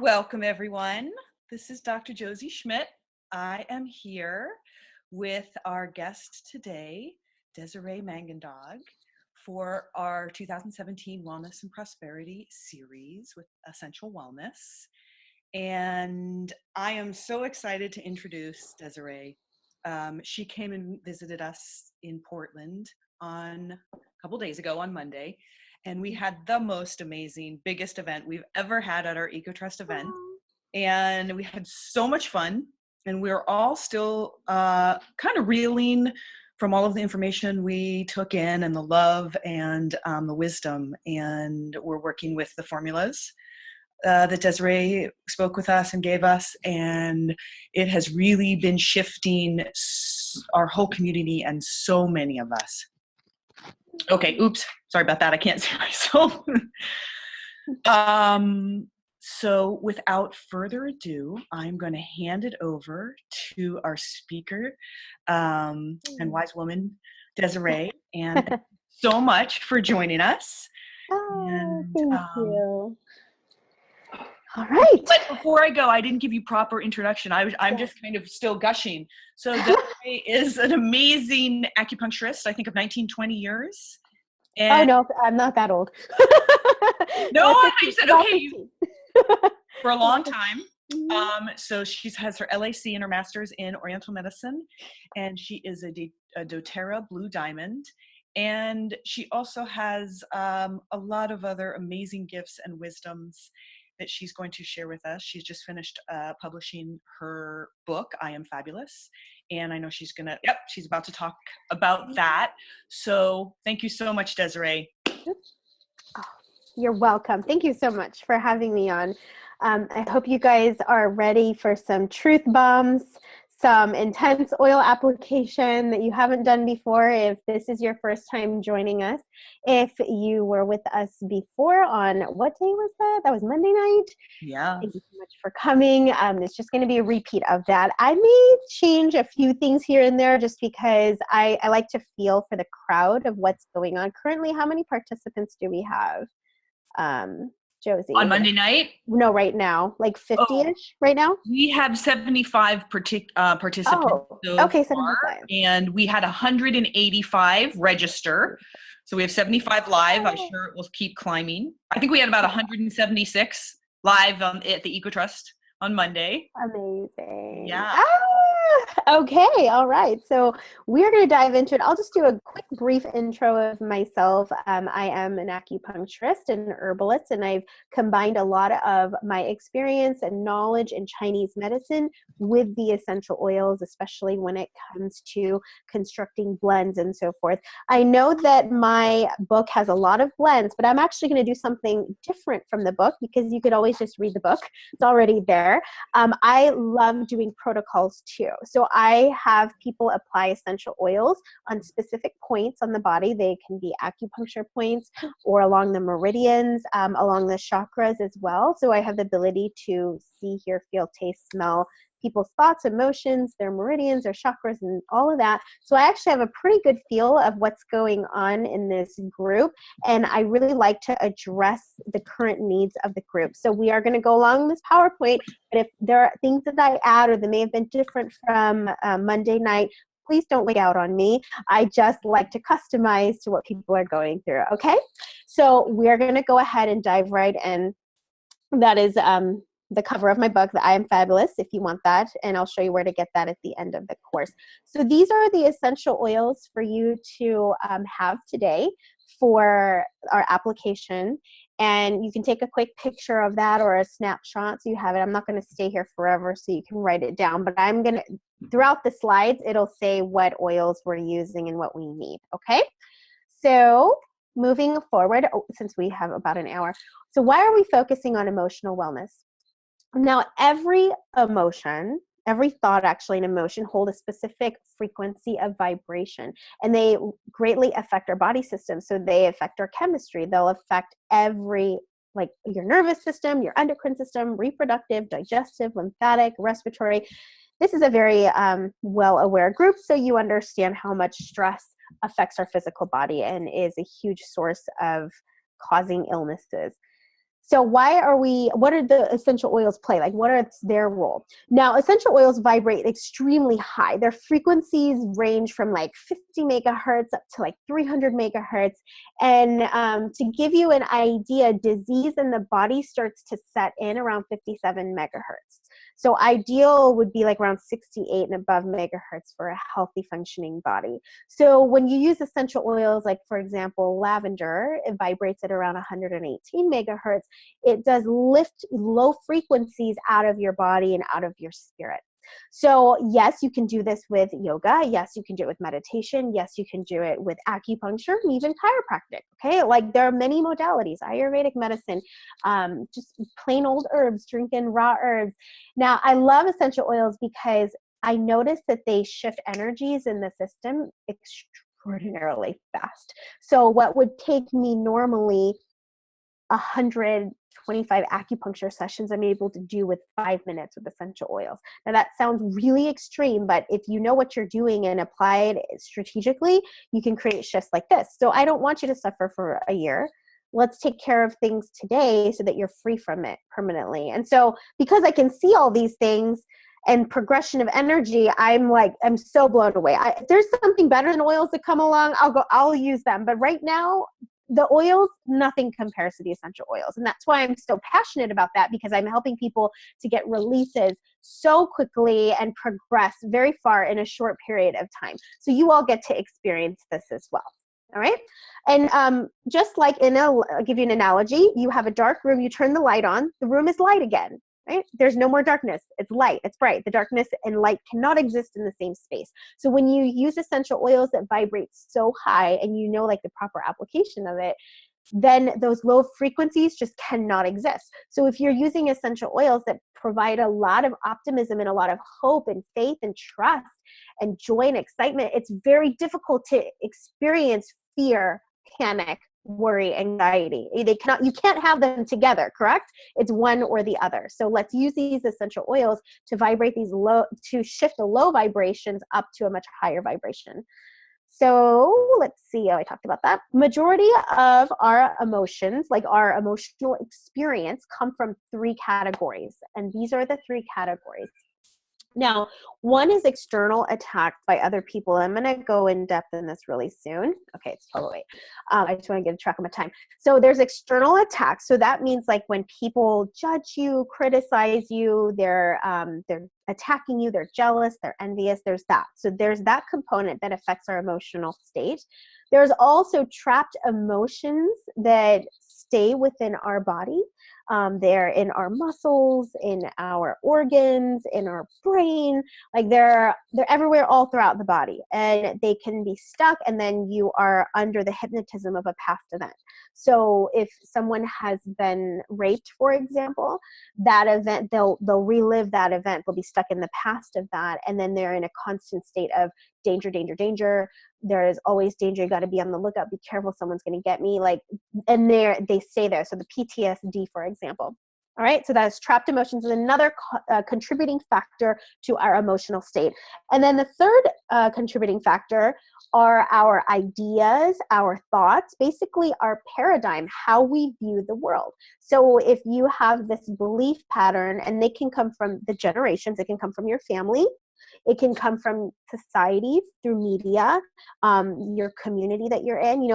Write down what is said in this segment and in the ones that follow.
Welcome, everyone. This is Dr. Josie Schmidt. I am here with our guest today, Desiree Mangandog, for our 2017 Wellness and Prosperity series with Essential Wellness. And I am so excited to introduce Desiree. She came and visited us in Portland on a couple days ago on Monday. And we had the most amazing, biggest event we've ever had at our EcoTrust event. And we had so much fun. And we're all still kind of reeling from all of the information we took in and the love and the wisdom. And we're working with the formulas that Desiree spoke with us and gave us. And it has really been shifting our whole community and so many of us. Okay, oops, sorry about that. I can't see myself. So without further ado, I'm going to hand it over to our speaker and wise woman, Desiree. And thank you so much for joining us. Thank you. All right. But before I go, I didn't give you proper introduction. I'm just kind of still gushing. So Desiree is an amazing acupuncturist, I think of 19, 20 years. And no, I'm not that old. No, I said, okay, for a long time. So she has her LAC and her master's in Oriental Medicine, and she is a doTERRA Blue Diamond. And she also has a lot of other amazing gifts and wisdoms that she's going to share with us. She's just finished publishing her book, I Am Fabulous. And I know she's about to talk about that. So thank you so much, Desiree. Oh, you're welcome. Thank you so much for having me on. I hope you guys are ready for some truth bombs, some intense oil application that you haven't done before if this is your first time joining us. If you were with us before on, what day was that? That was Monday night? Yeah. Thank you so much for coming. It's just going to be a repeat of that. I may change a few things here and there just because I like to feel for the crowd of what's going on. Currently, how many participants do we have? Josie. On Monday night? No, right now. Like 50-ish right now? We have 75 participants okay, 75. far, and we had 185 register. So we have 75 live. I'm sure it will keep climbing. I think we had about 176 live at the EcoTrust on Monday. Amazing. Yeah. Okay, all right. So we're going to dive into it. I'll just do a quick brief intro of myself. I am an acupuncturist and an herbalist, and I've combined a lot of my experience and knowledge in Chinese medicine with the essential oils, especially when it comes to constructing blends and so forth. I know that my book has a lot of blends, but I'm actually going to do something different from the book because you could always just read the book. It's already there. I love doing protocols too. So I have people apply essential oils on specific points on the body. They can be acupuncture points or along the meridians, along the chakras as well. So I have the ability to see, hear, feel, taste, smell people's thoughts, emotions, their meridians, their chakras, and all of that. So I actually have a pretty good feel of what's going on in this group, and I really like to address the current needs of the group. So we are going to go along this PowerPoint, but if there are things that I add or that may have been different from Monday night, please don't lay out on me. I just like to customize to what people are going through, okay? So we're going to go ahead and dive right in. That is the cover of my book, the I Am Fabulous, if you want that, and I'll show you where to get that at the end of the course. So these are the essential oils for you to have today for our application, and you can take a quick picture of that or a snapshot so you have it. I'm not going to stay here forever, so you can write it down, but I'm going to, throughout the slides, it'll say what oils we're using and what we need, okay? So moving forward, since we have about an hour, so why are we focusing on emotional wellness? Now, every emotion, every thought actually and emotion hold a specific frequency of vibration, and they greatly affect our body system. So they affect our chemistry. They'll affect every, like your nervous system, your endocrine system, reproductive, digestive, lymphatic, respiratory. This is a very well-aware group, so you understand how much stress affects our physical body and is a huge source of causing illnesses. So what are the essential oils play? Like, what is their role? Now, essential oils vibrate extremely high. Their frequencies range from like 50 megahertz up to like 300 megahertz. And to give you an idea, disease in the body starts to set in around 57 megahertz. So ideal would be like around 68 and above megahertz for a healthy functioning body. So when you use essential oils, like for example, lavender, it vibrates at around 118 megahertz. It does lift low frequencies out of your body and out of your spirit. So yes, you can do this with yoga. Yes, you can do it with meditation. Yes, you can do it with acupuncture and even chiropractic. Okay, like there are many modalities, Ayurvedic medicine, just plain old herbs, drinking raw herbs. Now, I love essential oils because I noticed that they shift energies in the system extraordinarily fast. So what would take me normally 125 acupuncture sessions, I'm able to do with 5 minutes with essential oils. Now that sounds really extreme, but if you know what you're doing and apply it strategically, you can create shifts like this. So I don't want you to suffer for a year. Let's take care of things today so that you're free from it permanently. And so because I can see all these things and progression of energy, I'm so blown away. If there's something better than oils that come along, I'll use them. But right now, the oils, nothing compares to the essential oils. And that's why I'm so passionate about that, because I'm helping people to get releases so quickly and progress very far in a short period of time. So you all get to experience this as well. All right. And just like I'll give you an analogy. You have a dark room, you turn the light on, the room is light again. Right? There's no more darkness. It's light. It's bright. The darkness and light cannot exist in the same space. So when you use essential oils that vibrate so high and you know like the proper application of it, then those low frequencies just cannot exist. So if you're using essential oils that provide a lot of optimism and a lot of hope and faith and trust and joy and excitement, it's very difficult to experience fear, panic, worry, anxiety. You can't have them together, correct? It's one or the other. So let's use these essential oils to vibrate to shift the low vibrations up to a much higher vibration. So let's see, I talked about that. Majority of our emotions, like our emotional experience, come from 3 categories. And these are the 3 categories. Now, one is external attacks by other people. I'm going to go in depth in this really soon. Okay, it's totally. I just want to get a track of my time. So there's external attacks. So that means like when people judge you, criticize you, they're attacking you, they're jealous, they're envious. There's that. So there's that component that affects our emotional state. There's also trapped emotions that stay within our body. They're in our muscles, in our organs, in our brain. Like they're everywhere all throughout the body, and they can be stuck, and then you are under the hypnotism of a past event. So if someone has been raped, for example, that event, they'll relive that event. They'll be stuck in the past of that, and then they're in a constant state of danger, danger, danger. There is always danger. You got to be on the lookout. Be careful. Someone's going to get me. And they stay there. So the PTSD, for example. All right. So that's trapped emotions is another contributing factor to our emotional state. And then the third contributing factor are our ideas, our thoughts, basically our paradigm, how we view the world. So if you have this belief pattern, and they can come from the generations, it can come from your family, it can come from society through media, your community that you're in.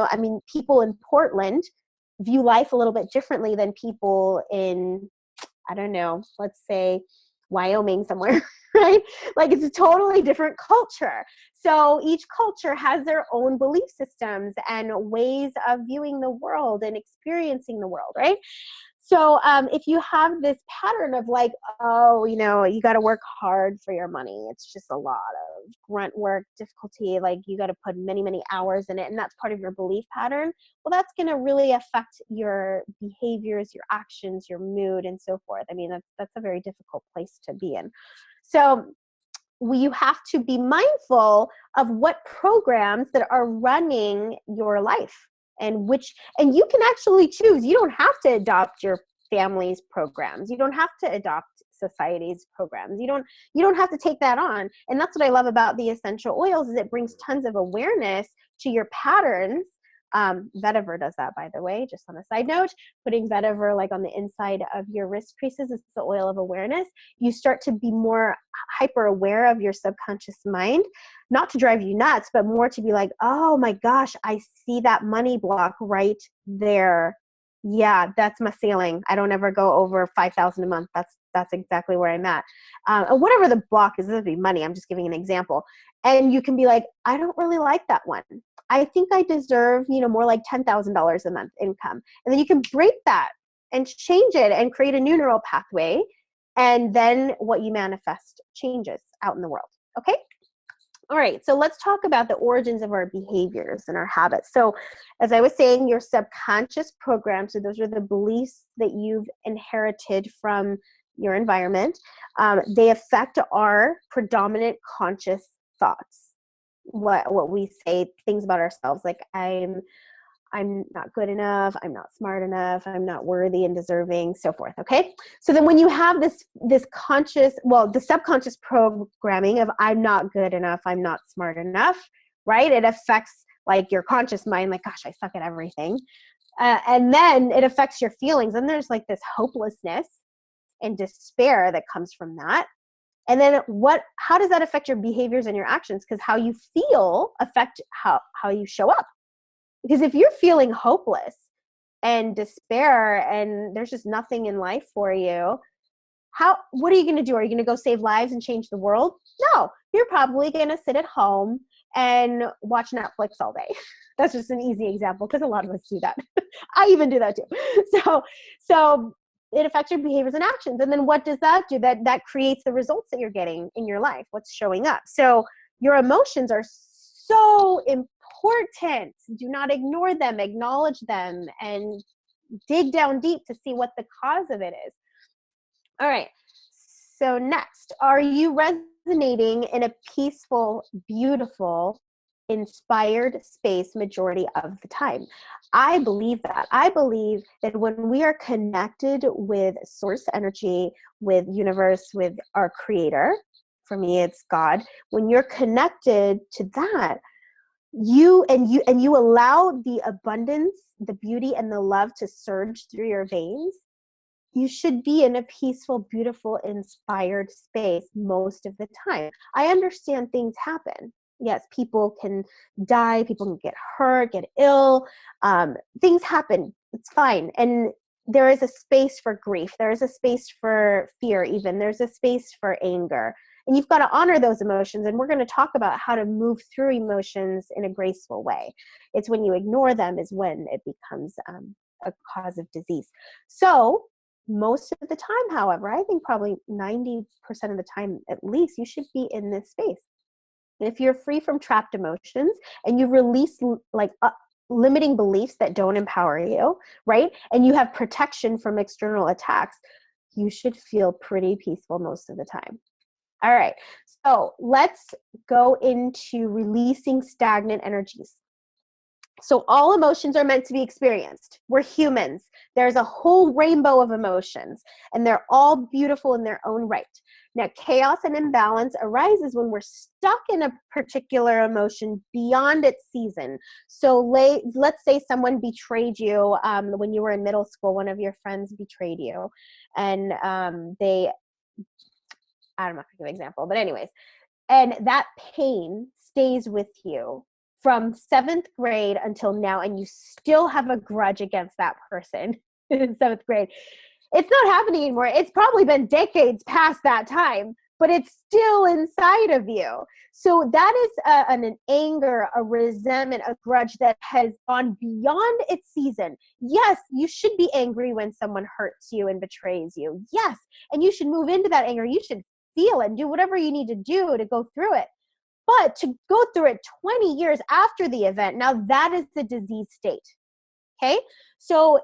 People in Portland view life a little bit differently than people in, I don't know, let's say Wyoming somewhere, right? Like it's a totally different culture. So each culture has their own belief systems and ways of viewing the world and experiencing the world, right? So if you have this pattern of like, you got to work hard for your money. It's just a lot of grunt work, difficulty. Like you got to put many, many hours in it. And that's part of your belief pattern. Well, that's going to really affect your behaviors, your actions, your mood, and so forth. I mean, that's a very difficult place to be in. So you have to be mindful of what programs that are running your life. And you can actually choose. You don't have to adopt your family's programs. You don't have to adopt society's programs. You don't have to take that on. And that's what I love about the essential oils is it brings tons of awareness to your patterns Vetiver does that, by the way, just on a side note. Putting vetiver like on the inside of your wrist creases, it's the oil of awareness. You start to be more hyper aware of your subconscious mind, not to drive you nuts, but more to be like, oh my gosh, I see that money block right there. Yeah, that's my ceiling. I don't ever go over 5,000 a month. That's exactly where I'm at. And whatever the block is, this would be money. I'm just giving an example. And you can be like, I don't really like that one. I think I deserve, more like $10,000 a month income. And then you can break that and change it and create a new neural pathway. And then what you manifest changes out in the world. Okay? All right, so let's talk about the origins of our behaviors and our habits. So as I was saying, your subconscious programs, so those are the beliefs that you've inherited from your environment. They affect our predominant conscious thoughts. What we say, things about ourselves, like I'm not good enough, I'm not smart enough, I'm not worthy and deserving, so forth, okay? So then when you have this conscious, the subconscious programming of I'm not good enough, I'm not smart enough, right? It affects like your conscious mind, like, gosh, I suck at everything. And then it affects your feelings. And there's like this hopelessness and despair that comes from that. And then how does that affect your behaviors and your actions? Because how you feel affect how you show up. Because if you're feeling hopeless and despair and there's just nothing in life for you, what are you going to do? Are you going to go save lives and change the world? No, you're probably going to sit at home and watch Netflix all day. That's just an easy example because a lot of us do that. I even do that too. So it affects your behaviors and actions. And then what does that do? That creates the results that you're getting in your life, what's showing up. So your emotions are so important. Do not ignore them, acknowledge them, and dig down deep to see what the cause of it is. All right. So next, are you resonating in a peaceful, beautiful, inspired space majority of the time? I believe that. I believe that when we are connected with source energy, with universe, with our creator, for me it's God, when you're connected to that, you allow the abundance, the beauty, and the love to surge through your veins, you should be in a peaceful, beautiful, inspired space most of the time. I understand things happen. Yes, people can die, people can get hurt, get ill. Things happen. It's fine. And there is a space for grief. There is a space for fear even. There's a space for anger. And you've got to honor those emotions. And we're going to talk about how to move through emotions in a graceful way. It's when you ignore them is when it becomes a cause of disease. So most of the time, however, I think probably 90% of the time at least, you should be in this space. And if you're free from trapped emotions and you release limiting beliefs that don't empower you, right? And you have protection from external attacks, you should feel pretty peaceful most of the time. All right, so let's go into releasing stagnant energies. So all emotions are meant to be experienced. We're humans. There's a whole rainbow of emotions, and they're all beautiful in their own right. Now, chaos and imbalance arises when we're stuck in a particular emotion beyond its season. So let's say someone betrayed you when you were in middle school. One of your friends betrayed you, and I'm not going to give an example, but anyways, and that pain stays with you from 7th grade until now, and you still have a grudge against that person in 7th grade. It's not happening anymore. It's probably been decades past that time, but it's still inside of you. So that is an anger, a resentment, a grudge that has gone beyond its season. Yes, you should be angry when someone hurts you and betrays you. Yes, and you should move into that anger. You should feel it and do whatever you need to do to go through it. But to go through it 20 years after the event, now that is the disease state. Okay? So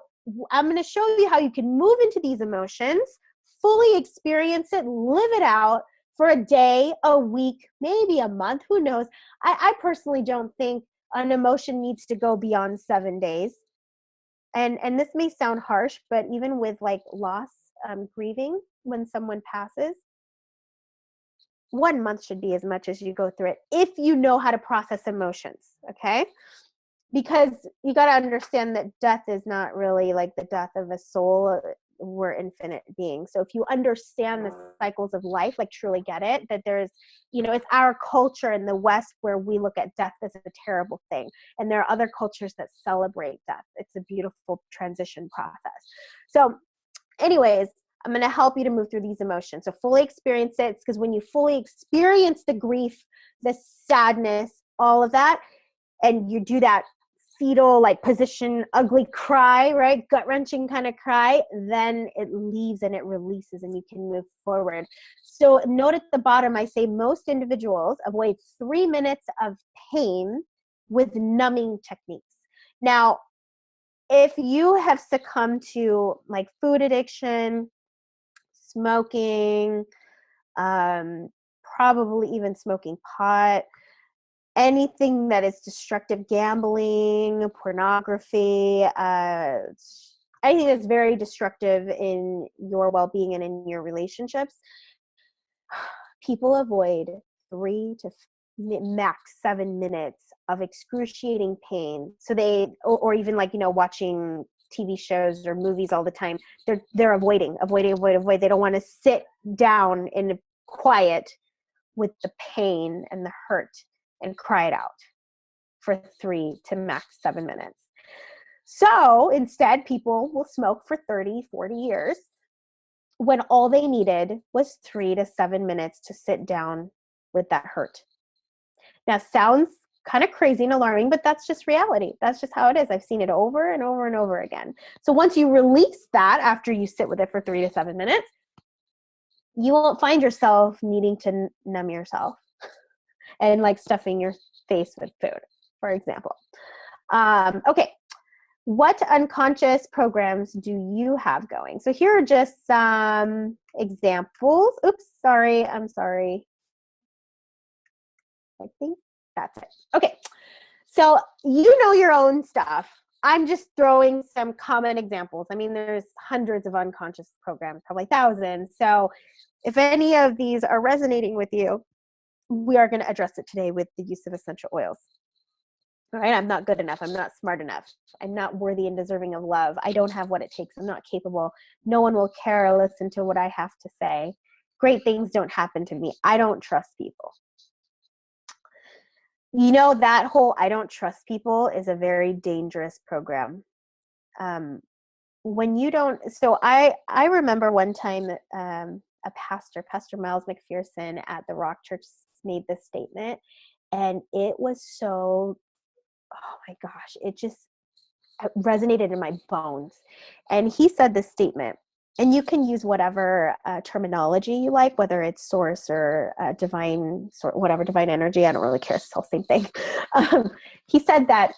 I'm going to show you how you can move into these emotions, fully experience it, live it out for a day, a week, maybe a month, who knows. I personally don't think an emotion needs to go beyond 7 days. And this may sound harsh, but even with like loss, grieving, when someone passes, 1 month should be as much as you go through it if you know how to process emotions, okay? because you got to understand that death is not really like the death of a soul. We're infinite beings. So if you understand the cycles of life, like truly get it, that there's, it's our culture in the West where we look at death as a terrible thing. And there are other cultures that celebrate death. It's a beautiful transition process. So anyways, I'm going to help you to move through these emotions. So fully experience it, because when you fully experience the grief, the sadness, all of that, and you do that fetal like position, ugly cry, right? Gut-wrenching kind of cry, then it leaves and it releases and you can move forward. So note at the bottom, I say most individuals avoid 3 minutes of pain with numbing techniques. Now, if you have succumbed to like food addiction, smoking, probably even smoking pot, anything that is destructive, gambling, pornography, anything that's very destructive in your well-being and in your relationships, people avoid 3 to max 7 minutes of excruciating pain. So they, or even like, watching TV shows or movies all the time, they're avoiding. They don't want to sit down in quiet with the pain and the hurt and cry it out for 3 to max 7 minutes. So instead, people will smoke for 30, 40 years when all they needed was 3 to 7 minutes to sit down with that hurt. Now, sounds kind of crazy and alarming, but that's just reality. That's just how it is. I've seen it over and over and over again. So once you release that after you sit with it for 3 to 7 minutes, you won't find yourself needing to numb yourself and like stuffing your face with food, for example. Okay, what unconscious programs do you have going? So here are just some examples. Oops, sorry, I'm sorry. I think that's it. Okay, so you know your own stuff. I'm just throwing some common examples. I mean, there's hundreds of unconscious programs, probably thousands. So if any of these are resonating with you, we are going to address it today with the use of essential oils. All right, I'm not good enough. I'm not smart enough. I'm not worthy and deserving of love. I don't have what it takes. I'm not capable. No one will care or listen to what I have to say. Great things don't happen to me. I don't trust people. That whole I don't trust people is a very dangerous program. When you don't, so I remember one time a pastor, Pastor Miles McPherson at the Rock Church, made this statement, and it was so, oh my gosh, it just resonated in my bones. And he said this statement, and you can use whatever terminology you like, whether it's source or divine, whatever, divine energy. I don't really care. It's the same thing. He said that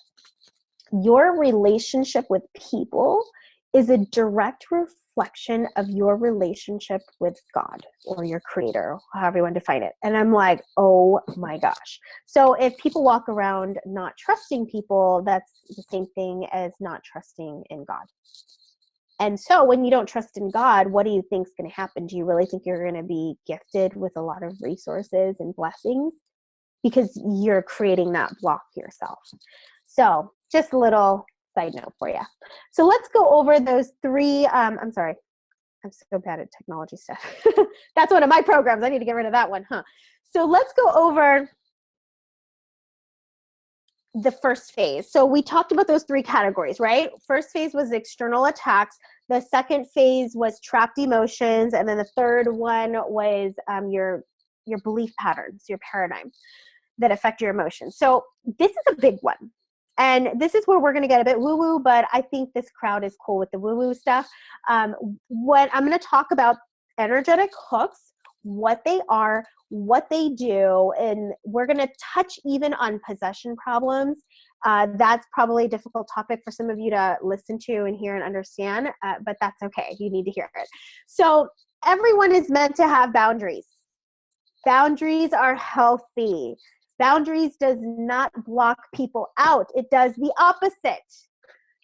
your relationship with people is a direct reflection of your relationship with God or your creator, however you want to define it. And I'm like, oh my gosh. So if people walk around not trusting people, that's the same thing as not trusting in God. And so when you don't trust in God, what do you think is going to happen? Do you really think you're going to be gifted with a lot of resources and blessings? Because you're creating that block yourself. So just a little side note for you. So let's go over those 3, I'm sorry, I'm so bad at technology stuff. That's one of my programs. I need to get rid of that one, huh? So let's go over the first phase. So we talked about those 3 categories, right? First phase was external attacks. The second phase was trapped emotions. And then the third one was your belief patterns, your paradigm that affect your emotions. So this is a big one. And this is where we're going to get a bit woo-woo, but I think this crowd is cool with the woo-woo stuff. What I'm going to talk about energetic hooks, what they are, what they do, and we're going to touch even on possession problems. That's probably a difficult topic for some of you to listen to and hear and understand, but that's okay. You need to hear it. So everyone is meant to have boundaries. Boundaries are healthy. Boundaries does not block people out. It does the opposite.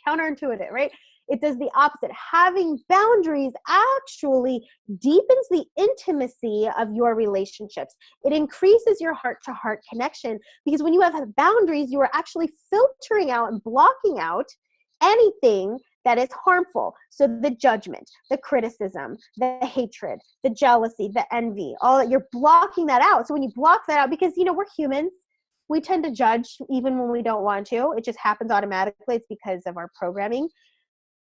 Counterintuitive, right? It does the opposite. Having boundaries actually deepens the intimacy of your relationships. It increases your heart-to-heart connection, because when you have boundaries, you are actually filtering out and blocking out anything that is harmful. So the judgment, the criticism, the hatred, the jealousy, the envy, all that, you're blocking that out. So when you block that out, because we're humans, we tend to judge even when we don't want to. It just happens automatically. It's because of our programming.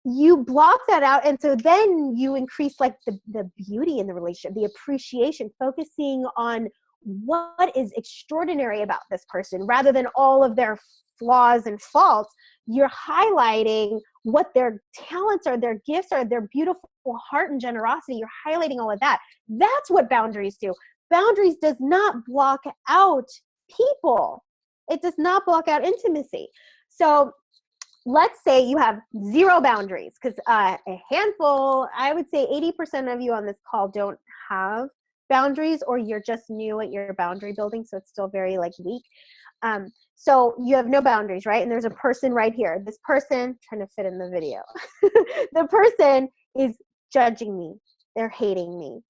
You block that out, and so then you increase like the beauty in the relationship, the appreciation, focusing on what is extraordinary about this person rather than all of their flaws and faults. You're highlighting what their talents are, their gifts are, their beautiful heart and generosity. You're highlighting all of that. That's what boundaries do. Boundaries does not block out people. It does not block out intimacy. So let's say you have zero boundaries, because a handful, I would say 80% of you on this call don't have boundaries, or you're just new at your boundary building, so it's still very like weak. So you have no boundaries, right? And there's a person right here. This person, trying to fit in the video, the person is judging me. They're hating me.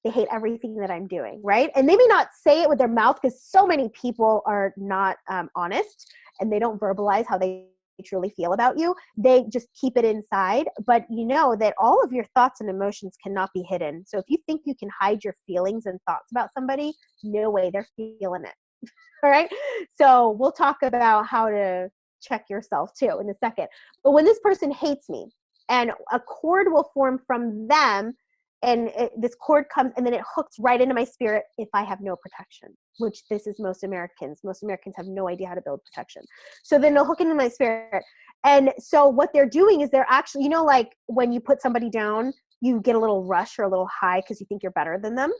They hate everything that I'm doing, right? And they may not say it with their mouth, because so many people are not honest, and they don't verbalize how they truly feel about you. They just keep it inside. But you know that all of your thoughts and emotions cannot be hidden. So if you think you can hide your feelings and thoughts about somebody, no way, they're feeling it. All right. So we'll talk about how to check yourself too in a second. But when this person hates me, and a cord will form from them, and this cord comes and then it hooks right into my spirit if I have no protection, which this is most Americans. Most Americans have no idea how to build protection. So then they'll hook into my spirit. And so what they're doing is they're actually, like when you put somebody down, you get a little rush or a little high because you think you're better than them.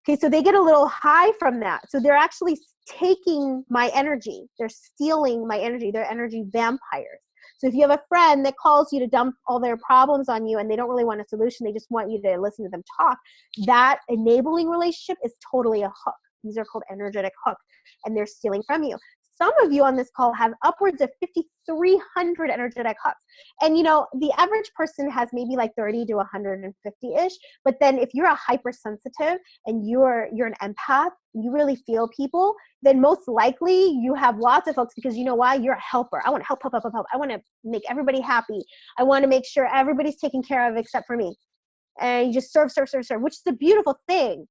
Okay, so they get a little high from that. So they're actually taking my energy. They're stealing my energy. They're energy vampires. So if you have a friend that calls you to dump all their problems on you and they don't really want a solution, they just want you to listen to them talk, that enabling relationship is totally a hook. These are called energetic hooks, and they're stealing from you. Some of you on this call have upwards of 5,300 energetic hooks. And the average person has maybe like 30 to 150-ish. But then if you're a hypersensitive and you're an empath, you really feel people, then most likely you have lots of hooks, because you know why? You're a helper. I want to help. I want to make everybody happy. I want to make sure everybody's taken care of except for me. And you just serve, which is a beautiful thing.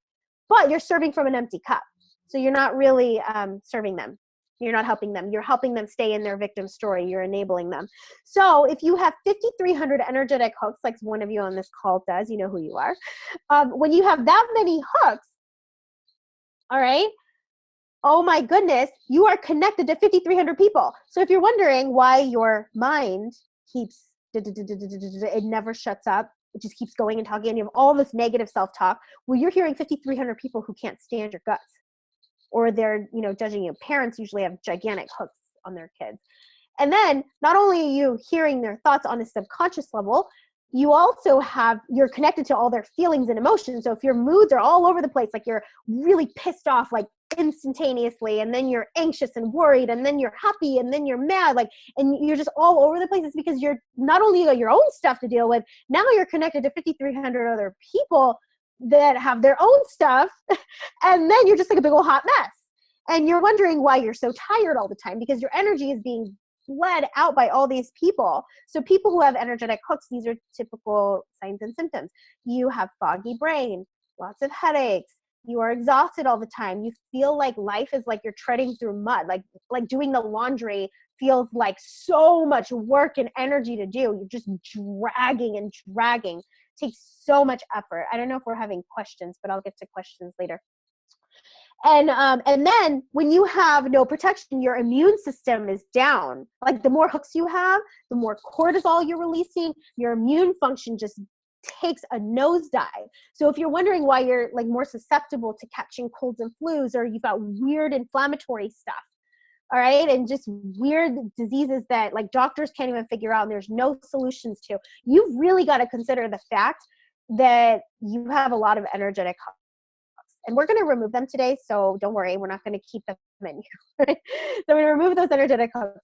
But you're serving from an empty cup. So you're not really serving them. You're not helping them. You're helping them stay in their victim story. You're enabling them. So if you have 5,300 energetic hooks, like one of you on this call does, you know who you are. When you have that many hooks, all right, oh my goodness, you are connected to 5,300 people. So if you're wondering why your mind keeps, it never shuts up, it just keeps going and talking, and you have all this negative self-talk, well, you're hearing 5,300 people who can't stand your guts. Or they're, judging you. Parents usually have gigantic hooks on their kids. And then not only are you hearing their thoughts on a subconscious level, you're connected to all their feelings and emotions. So if your moods are all over the place, like you're really pissed off, like instantaneously, and then you're anxious and worried, and then you're happy, and then you're mad, and you're just all over the place, it's because you're not only got your own stuff to deal with, now you're connected to 5,300 other people that have their own stuff, and then you're just like a big old hot mess. And you're wondering why you're so tired all the time, because your energy is being bled out by all these people. So people who have energetic hooks, these are typical signs and symptoms. You have foggy brain, lots of headaches, you are exhausted all the time, you feel like life is like you're treading through mud, like doing the laundry feels like so much work and energy to do. You're just dragging and dragging. It takes so much effort. I don't know if we're having questions, but I'll get to questions later. And then when you have no protection, your immune system is down. Like the more hooks you have, the more cortisol you're releasing, your immune function just takes a nosedive. So if you're wondering why you're like more susceptible to catching colds and flus, or you've got weird inflammatory stuff, all right, and just weird diseases that like doctors can't even figure out and there's no solutions to, you've really got to consider the fact that you have a lot of energetic hooks. And we're going to remove them today, so don't worry, we're not going to keep them in here. So we're going to remove those energetic hooks.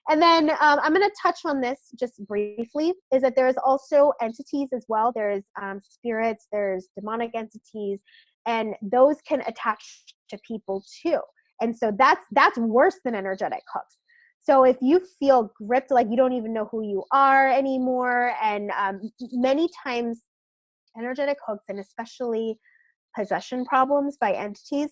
And then I'm going to touch on this just briefly, is that there's also entities as well. There's spirits, there's demonic entities, and those can attach to people too. And so that's worse than energetic hooks. So if you feel gripped, like you don't even know who you are anymore, and many times energetic hooks, and especially possession problems by entities,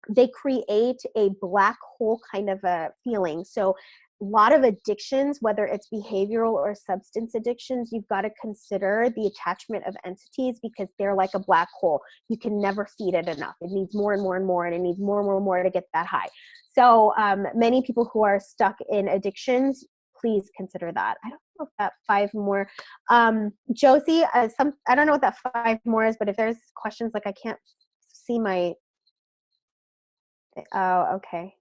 they create a black hole kind of a feeling. So a lot of addictions, whether it's behavioral or substance addictions, you've got to consider the attachment of entities, because they're like a black hole. You can never feed it enough. It needs more and more and more, and it needs more and more and more to get that high. So many people who are stuck in addictions, please consider that. I don't know if that 5 more. Josie, I don't know what that 5 more is, but if there's questions, like I can't see my, oh, okay.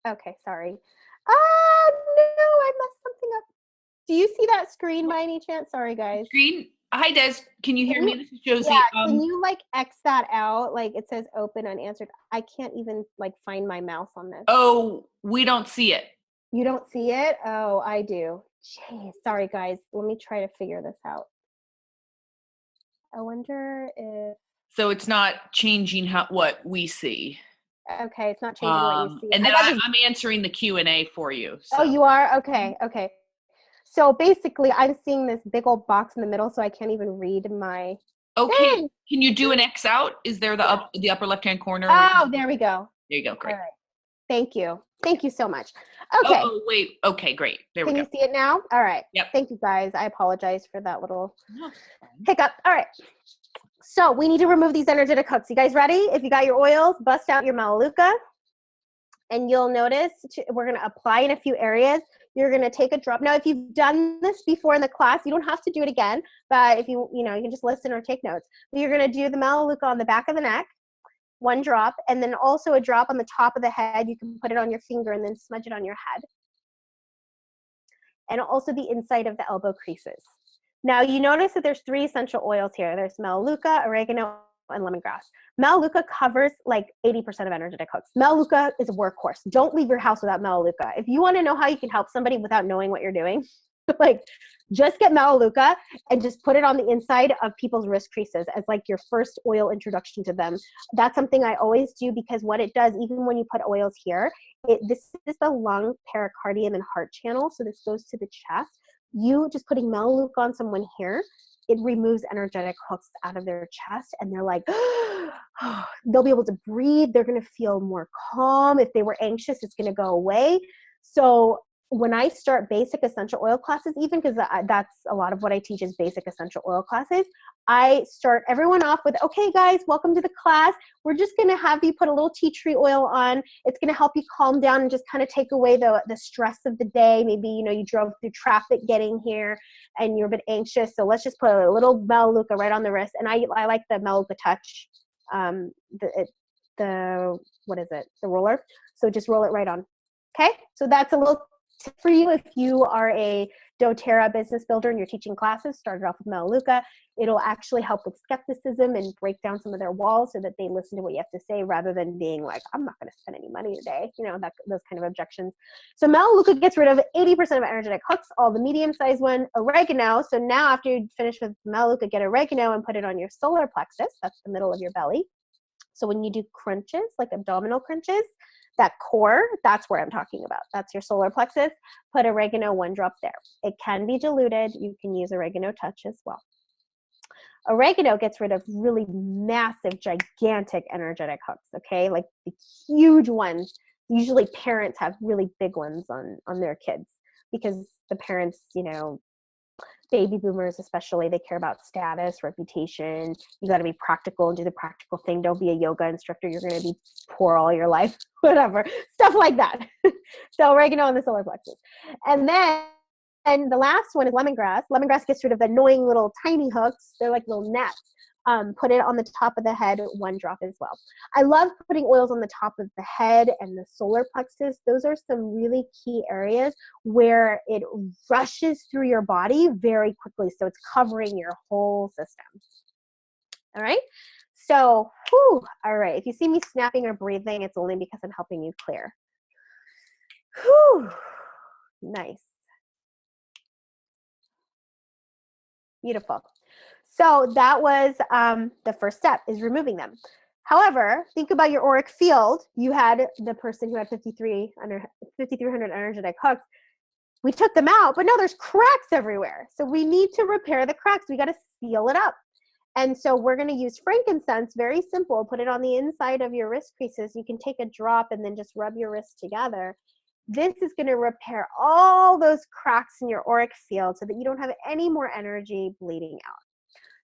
Okay, sorry. No, I messed something up. Do you see that screen by any chance? Sorry, guys. Screen. Hi, Des. Can you hear me? This is Josie. Yeah, can you like X that out? Like it says open unanswered. I can't even like find my mouse on this. Oh, we don't see it. You don't see it? Oh, I do. Jeez, sorry guys. Let me try to figure this out. I wonder if. So it's not changing what we see. Okay, it's not changing what you see. And then I'm answering the Q&A for you. So. Oh, you are? Okay, okay. So basically, I'm seeing this big old box in the middle, so I can't even read my. Okay, can you do an X out? Is there the upper left-hand corner? Oh, there we go. There you go, great. All right. Thank you. Thank you so much. Okay. Oh, wait. Okay, great. There we go. Can you see it now? All right. Yep. Thank you, guys. I apologize for that little hiccup. All right. So we need to remove these energetic hooks. You guys ready? If you got your oils, bust out your Melaleuca. And you'll notice we're going to apply in a few areas. You're going to take a drop. Now, if you've done this before in the class, you don't have to do it again. But if you can just listen or take notes. But you're going to do the Melaleuca on the back of the neck, 1 drop, and then also a drop on the top of the head. You can put it on your finger and then smudge it on your head. And also the inside of the elbow creases. Now, you notice that there's 3 essential oils here. There's Melaleuca, oregano, and lemongrass. Melaleuca covers like 80% of energetic hooks. Melaleuca is a workhorse. Don't leave your house without Melaleuca. If you want to know how you can help somebody without knowing what you're doing, like just get Melaleuca and just put it on the inside of people's wrist creases as like your first oil introduction to them. That's something I always do, because what it does, even when you put oils here, this is the lung, pericardium, and heart channel. So this goes to the chest. You just putting Melaleuca on someone here, it removes energetic hooks out of their chest, and they're like, they'll be able to breathe. They're going to feel more calm. If they were anxious, it's going to go away. So when I start basic essential oil classes, even because that's a lot of what I teach is basic essential oil classes, I start everyone off with, okay, guys, welcome to the class. We're just going to have you put a little tea tree oil on. It's going to help you calm down and just kind of take away the stress of the day. Maybe, you drove through traffic getting here and you're a bit anxious. So let's just put a little Melaleuca right on the wrist. And I like the Melaleuca touch, what is it? The roller. So just roll it right on. Okay. So that's a little tip for you if you are a doTERRA business builder and you're teaching classes. Start it off with Melaleuca. It'll actually help with skepticism and break down some of their walls so that they listen to what you have to say, rather than being like, I'm not going to spend any money today, those kind of objections. So Melaleuca gets rid of 80% of energetic hooks, all the medium-sized one. Oregano. So now after you finish with Melaleuca, get oregano and put it on your solar plexus. That's the middle of your belly. So when you do crunches, like abdominal crunches, that core, that's where I'm talking about. That's your solar plexus. Put oregano 1 drop there. It can be diluted. You can use oregano touch as well. Oregano gets rid of really massive, gigantic energetic hooks, okay? Like the huge ones. Usually parents have really big ones on their kids, because the parents, baby boomers especially, they care about status, reputation. You got to be practical and do the practical thing. Don't be a yoga instructor. You're going to be poor all your life, whatever, stuff like that. So oregano on the solar plexus. And the last one is lemongrass. Lemongrass gets rid of the annoying little tiny hooks. They're like little gnats. Put it on the top of the head, 1 drop as well. I love putting oils on the top of the head and the solar plexus. Those are some really key areas where it rushes through your body very quickly. So it's covering your whole system. All right. So, all right. If you see me snapping or breathing, it's only because I'm helping you clear. Whew. Nice. Beautiful. So that was the first step, is removing them. However, think about your auric field. You had the person who had 5,300 energetic hooks. We took them out, but now there's cracks everywhere. So we need to repair the cracks. We got to seal it up. And so we're going to use frankincense, very simple. Put it on the inside of your wrist creases. You can take a drop and then just rub your wrists together. This is going to repair all those cracks in your auric field so that you don't have any more energy bleeding out.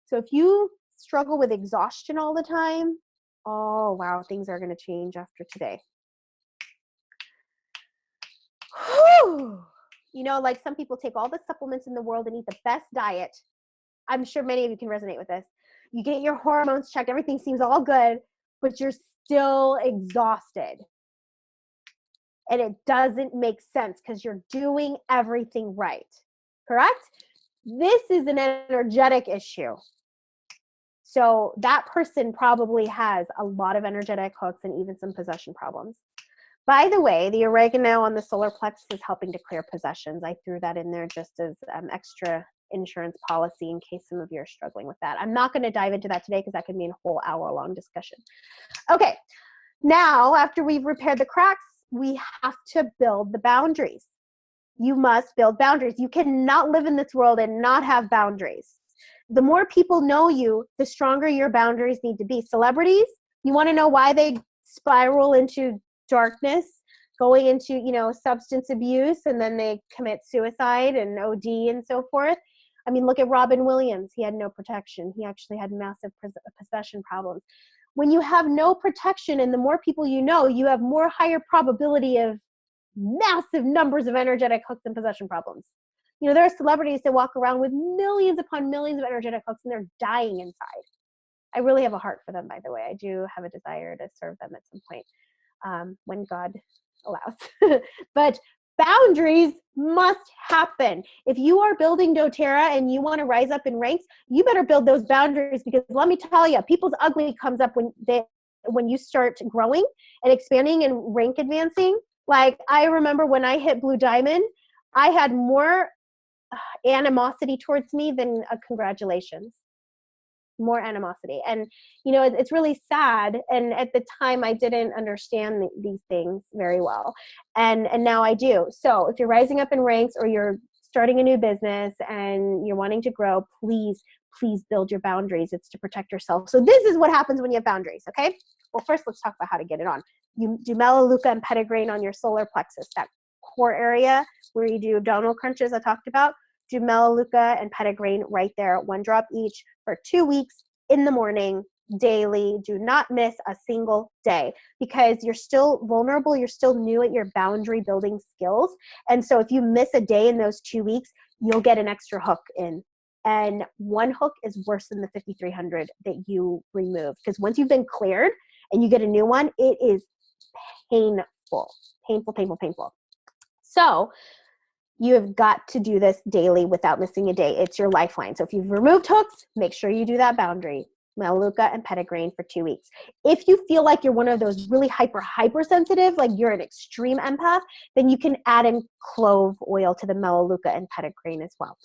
So if you struggle with exhaustion all the time, oh, wow, things are going to change after today. Whew. You know, like some people take all the supplements in the world and eat the best diet. I'm sure many of you can resonate with this. You get your hormones checked, everything seems all good, but you're still exhausted. And it doesn't make sense because you're doing everything right, correct? This is an energetic issue. So that person probably has a lot of energetic hooks and even some possession problems. By the way, the oregano on the solar plexus is helping to clear possessions. I threw that in there just as extra insurance policy in case some of you are struggling with that. I'm not going to dive into that today because that could be a whole hour-long discussion. Okay, now after we've repaired the cracks, we have to build the boundaries. You must build boundaries. You cannot live in this world and not have boundaries. The more people know you, the stronger your boundaries need to be. Celebrities, you want to know why they spiral into darkness, going into, you know, substance abuse, and then they commit suicide and OD and so forth. I mean, look at Robin Williams. He had no protection. He actually had massive possession problems. When you have no protection and the more people you know, you have more higher probability of massive numbers of energetic hooks and possession problems. You know, there are celebrities that walk around with millions upon millions of energetic hooks and they're dying inside. I really have a heart for them, by the way. I do have a desire to serve them at some point when God allows. But boundaries must happen. If you are building doTERRA and you want to rise up in ranks, you better build those boundaries, because let me tell you, people's ugly comes up when you start growing and expanding and rank advancing. Like, I remember when I hit Blue Diamond, I had more animosity towards me than a congratulations. More animosity. And, you know, it's really sad. And at the time, I didn't understand these things very well. And now I do. So if you're rising up in ranks or you're starting a new business and you're wanting to grow, please build your boundaries. It's to protect yourself. So this is what happens when you have boundaries, okay? Well, first, let's talk about how to get it on. You do Melaleuca and Petitgrain on your solar plexus, that core area where you do abdominal crunches I talked about. Do Melaleuca and Petitgrain right there, 1 drop each for 2 weeks in the morning, daily. Do not miss a single day, because you're still vulnerable. You're still new at your boundary building skills. And so if you miss a day in those 2 weeks, you'll get an extra hook in. And 1 hook is worse than the 5,300 that you remove, because once you've been cleared and you get a new one, it is painful. So you have got to do this daily without missing a day. It's your lifeline. So if you've removed hooks, make sure you do that boundary. Melaleuca and Petitgrain for 2 weeks. If you feel like you're one of those really hypersensitive, like you're an extreme empath, then you can add in clove oil to the Melaleuca and Petitgrain as well.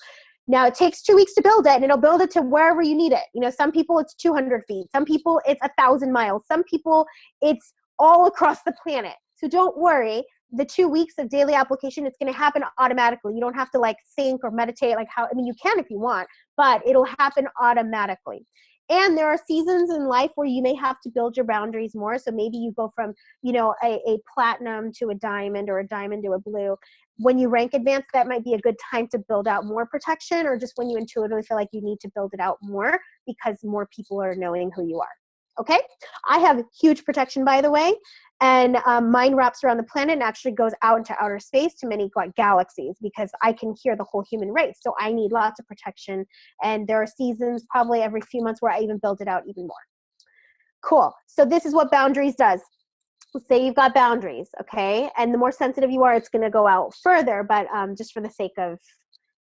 Now, it takes 2 weeks to build it, and it'll build it to wherever you need it. You know, some people it's 200 feet. Some people it's 1,000 miles. Some people it's all across the planet. So don't worry. The 2 weeks of daily application, it's going to happen automatically. You don't have to like think or meditate you can if you want, but it'll happen automatically. And there are seasons in life where you may have to build your boundaries more. So maybe you go from, you know, a platinum to a diamond, or a diamond to a blue. When you rank advance, that might be a good time to build out more protection, or just when you intuitively feel like you need to build it out more because more people are knowing who you are. Okay, I have huge protection, by the way, and mine wraps around the planet and actually goes out into outer space to many galaxies, because I can hear the whole human race. So I need lots of protection, and there are seasons probably every few months where I even build it out even more. Cool. So this is what boundaries does. Let's say you've got boundaries, okay? And the more sensitive you are, it's going to go out further, but just for the sake of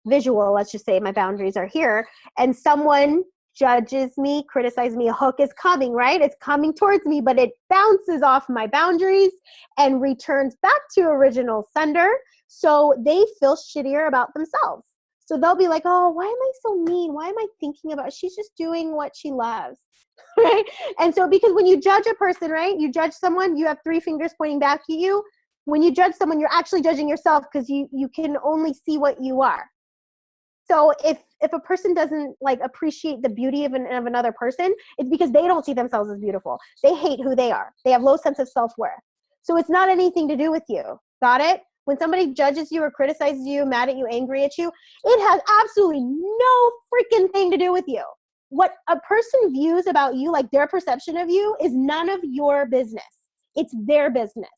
visual, let's just say my boundaries are here, and someone judges me, criticizes me, a hook is coming, right? It's coming towards me, but it bounces off my boundaries and returns back to original sender. So they feel shittier about themselves. So they'll be like, oh, why am I so mean? Why am I thinking about, she's just doing what she loves. Right? And so because when you judge a person, right, you judge someone, you have 3 fingers pointing back at you. When you judge someone, you're actually judging yourself because you can only see what you are. So if a person doesn't like appreciate the beauty of another person, it's because they don't see themselves as beautiful. They hate who they are. They have low sense of self-worth. So it's not anything to do with you. Got it? When somebody judges you or criticizes you, mad at you, angry at you, it has absolutely no freaking thing to do with you. What a person views about you, like their perception of you, is none of your business. It's their business.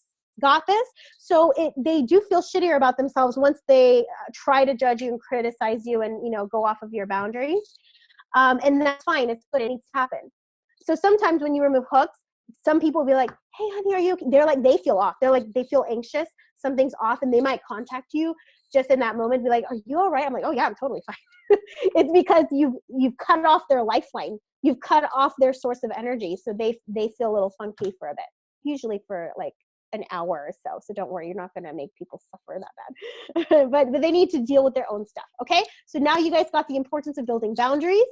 Got this? So they do feel shittier about themselves once they try to judge you and criticize you and, go off of your boundaries. And that's fine. It's good. It needs to happen. So sometimes when you remove hooks, some people will be like, hey, honey, are you okay? They're like, they feel off. They're like, they feel anxious. Something's off, and they might contact you just in that moment, be like, are you all right? I'm like, oh yeah, I'm totally fine. It's because you've cut off their lifeline. You've cut off their source of energy. So they feel a little funky for a bit, usually for like an hour or so. So don't worry, you're not going to make people suffer that bad. but they need to deal with their own stuff. Okay. So now you guys got the importance of building boundaries,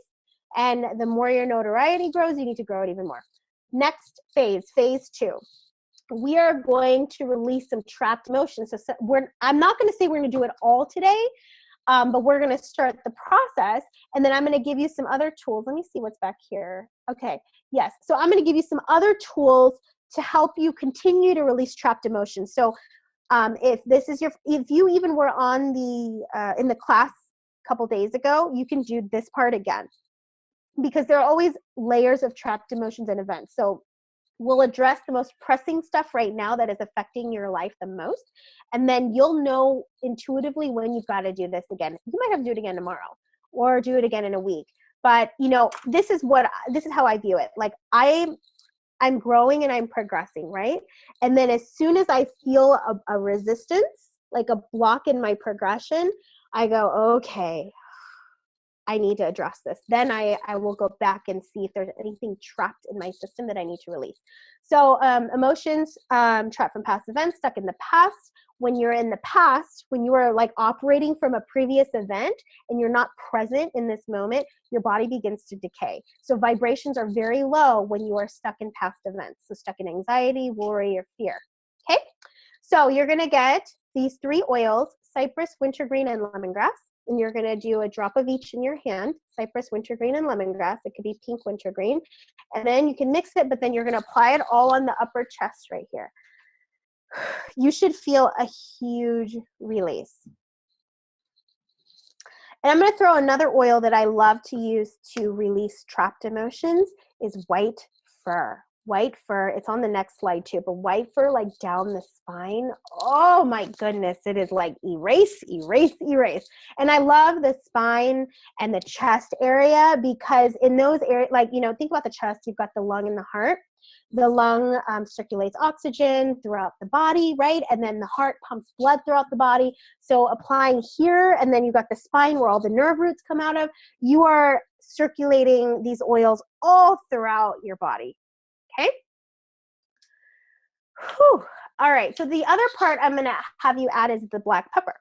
and the more your notoriety grows, you need to grow it even more. Next phase 2. We are going to release some trapped emotions. So I'm not going to say we're going to do it all today, but we're going to start the process, and then I'm going to give you some other tools. Let me see what's back here. Okay. Yes. So I'm going to give you some other tools to help you continue to release trapped emotions. So if you even were on in the class a couple days ago, you can do this part again, because there are always layers of trapped emotions and events. So we'll address the most pressing stuff right now that is affecting your life the most. And then you'll know intuitively when you've got to do this again. You might have to do it again tomorrow or do it again in a week. But this is how I view it. Like I'm growing and I'm progressing, right? And then as soon as I feel a resistance, like a block in my progression, I go, okay, I need to address this. Then I will go back and see if there's anything trapped in my system that I need to release. So emotions, trapped from past events, stuck in the past. When you're in the past, when you are like operating from a previous event and you're not present in this moment, your body begins to decay. So vibrations are very low when you are stuck in past events. So stuck in anxiety, worry, or fear. Okay? So you're going to get these 3 oils, cypress, wintergreen, and lemongrass. And you're going to do a drop of each in your hand, cypress, wintergreen, and lemongrass. It could be pink wintergreen. And then you can mix it, but then you're going to apply it all on the upper chest right here. You should feel a huge release. And I'm going to throw another oil that I love to use to release trapped emotions is white fur. White fur, it's on the next slide too, but white fur like down the spine. Oh my goodness, it is like erase, erase, erase. And I love the spine and the chest area, because in those areas, like, think about the chest, you've got the lung and the heart. The lung circulates oxygen throughout the body, right? And then the heart pumps blood throughout the body. So applying here, and then you've got the spine where all the nerve roots come out of, you are circulating these oils all throughout your body. Okay. Whew. All right. So the other part I'm going to have you add is the black pepper.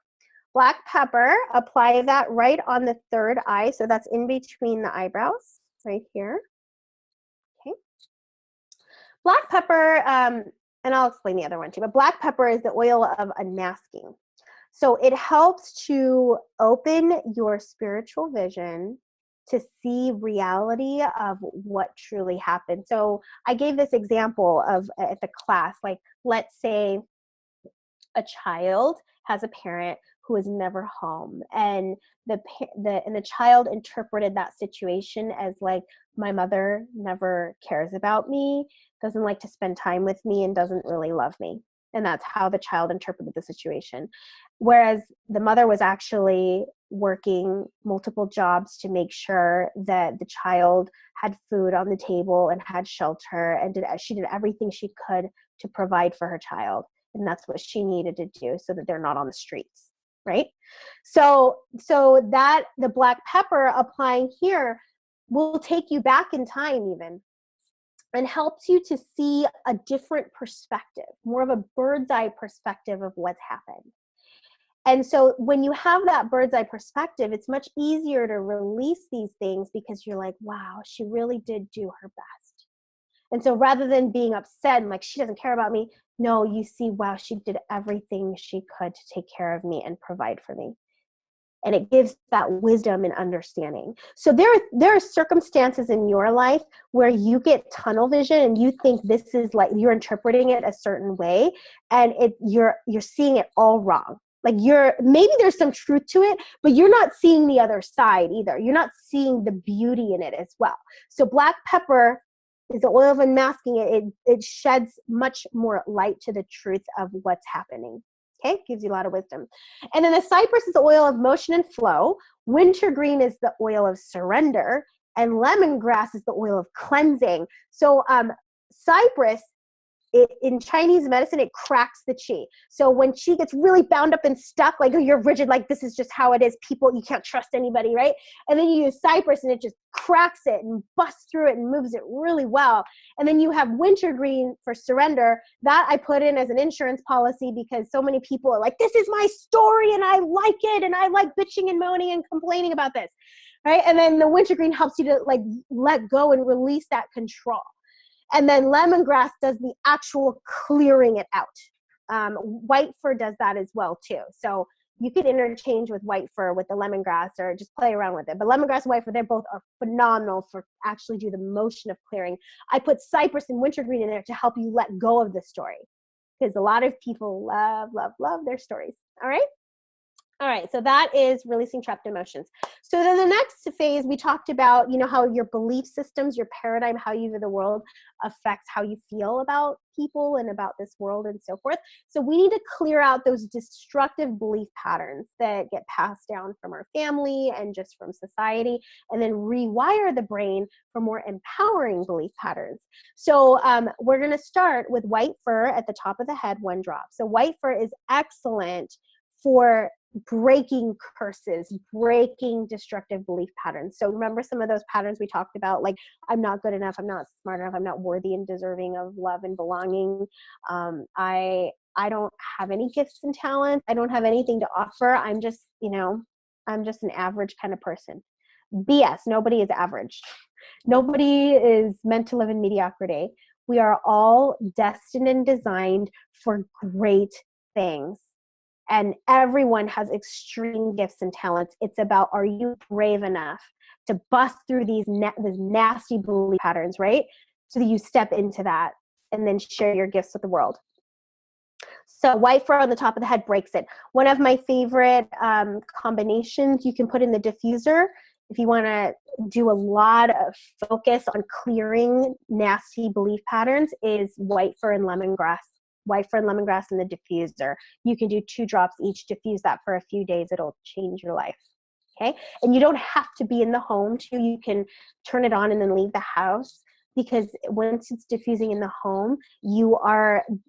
Black pepper, apply that right on the 3rd eye. So that's in between the eyebrows right here. Okay. Black pepper, and I'll explain the other one too, but black pepper is the oil of unmasking. So it helps to open your spiritual vision to see reality of what truly happened. So I gave this example of at the class, like let's say a child has a parent who is never home, and the child interpreted that situation as like, my mother never cares about me, doesn't like to spend time with me, and doesn't really love me. And that's how the child interpreted the situation. Whereas the mother was actually working multiple jobs to make sure that the child had food on the table and had shelter, and she did everything she could to provide for her child. And that's what she needed to do so that they're not on the streets, right? So that the black pepper applying here, will take you back in time even, and helps you to see a different perspective, more of a bird's eye perspective of what's happened. And so when you have that bird's eye perspective, it's much easier to release these things because you're like, wow, she really did do her best. And so rather than being upset and like, she doesn't care about me, no, you see, wow, she did everything she could to take care of me and provide for me. And it gives that wisdom and understanding. So there are circumstances in your life where you get tunnel vision and you think this is like, you're interpreting it a certain way, and you're seeing it all wrong. Like maybe there's some truth to it, but you're not seeing the other side either. You're not seeing the beauty in it as well. So black pepper is the oil of unmasking. It sheds much more light to the truth of what's happening. Okay, gives you a lot of wisdom. And then the cypress is the oil of motion and flow. Wintergreen is the oil of surrender. And lemongrass is the oil of cleansing. So cypress, in Chinese medicine, it cracks the chi. So when chi gets really bound up and stuck, like, oh, you're rigid, like this is just how it is. People, you can't trust anybody, right? And then you use cypress and it just cracks it and busts through it and moves it really well. And then you have wintergreen for surrender. That I put in as an insurance policy because so many people are like, this is my story and I like it and I like bitching and moaning and complaining about this, right? And then the wintergreen helps you to like let go and release that control. And then lemongrass does the actual clearing it out. White fir does that as well too. So you can interchange with white fir with the lemongrass or just play around with it. But lemongrass and white fir, they both are phenomenal for actually do the motion of clearing. I put cypress and wintergreen in there to help you let go of the story, because a lot of people love, love, love their stories. All right. All right, so that is releasing trapped emotions. So then the next phase, we talked about, how your belief systems, your paradigm, how you view the world affects how you feel about people and about this world and so forth. So we need to clear out those destructive belief patterns that get passed down from our family and just from society, and then rewire the brain for more empowering belief patterns. So we're going to start with white fir at the top of the head, 1 drop. So white fir is excellent for breaking curses, breaking destructive belief patterns. So remember some of those patterns we talked about, like I'm not good enough, I'm not smart enough, I'm not worthy and deserving of love and belonging. I don't have any gifts and talents. I don't have anything to offer. I'm just an average kind of person. BS. Nobody is average. Nobody is meant to live in mediocrity. We are all destined and designed for great things. And everyone has extreme gifts and talents. It's about, are you brave enough to bust through these nasty belief patterns, right? So that you step into that and then share your gifts with the world. So white fir on the top of the head breaks it. One of my favorite combinations you can put in the diffuser if you want to do a lot of focus on clearing nasty belief patterns is white fir and lemongrass. White fir and lemongrass in the diffuser. You can do 2 drops each, diffuse that for a few days. It'll change your life. Okay. And you don't have to be in the home too. You can turn it on and then leave the house, because once it's diffusing in the home,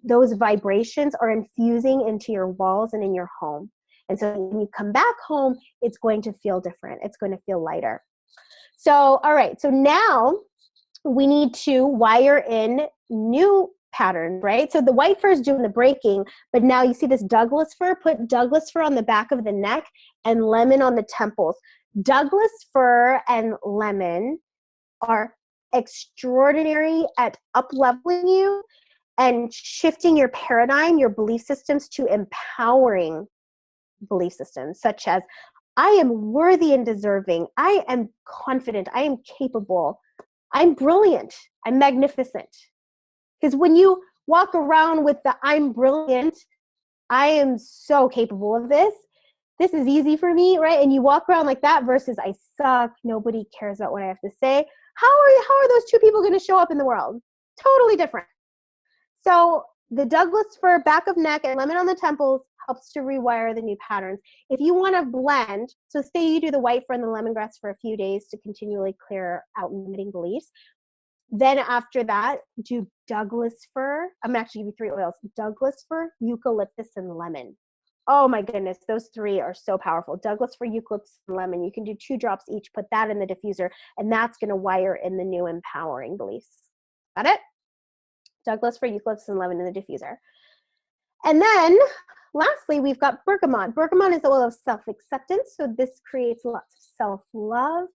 those vibrations are infusing into your walls and in your home. And so when you come back home, it's going to feel different. It's going to feel lighter. So, all right. So now we need to wire in new pattern, right? So the white fir is doing the breaking, but now you see this Douglas fir. Put Douglas fir on the back of the neck and lemon on the temples. Douglas fir and lemon are extraordinary at up-leveling you and shifting your paradigm, your belief systems, to empowering belief systems, such as, I am worthy and deserving. I am confident. I am capable. I'm brilliant. I'm magnificent. Because when you walk around with the I'm brilliant, I am so capable of this, this is easy for me, right? And you walk around like that versus I suck, nobody cares about what I have to say. How are those two people going to show up in the world? Totally different. So the Douglas fir, back of neck, and lemon on the temples helps to rewire the new patterns. If you want to blend, so say you do the white fir and the lemongrass for a few days to continually clear out limiting beliefs. Then after that, do Douglas fir. I'm actually give you 3 oils: Douglas fir, eucalyptus, and lemon. Oh my goodness, those three are so powerful. Douglas fir, eucalyptus, and lemon. You can do 2 drops each, put that in the diffuser, and that's going to wire in the new empowering beliefs. Got it? Douglas fir, eucalyptus, and lemon in the diffuser. And then lastly, we've got bergamot. Bergamot is the oil of self-acceptance, so this creates lots of self-love,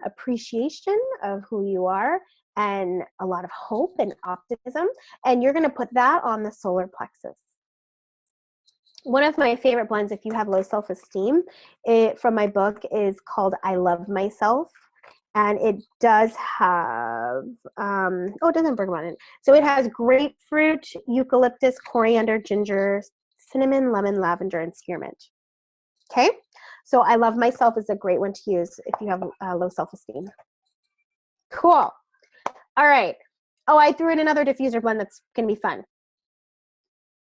appreciation of who you are, and a lot of hope and optimism. And you're going to put that on the solar plexus. One of my favorite blends, if you have low self-esteem, from my book is called I Love Myself. And it does have, it doesn't have bergamot in it. So it has grapefruit, eucalyptus, coriander, ginger, cinnamon, lemon, lavender, and spearmint. Okay? So I Love Myself is a great one to use if you have low self-esteem. Cool. All right. Oh, I threw in another diffuser blend that's going to be fun.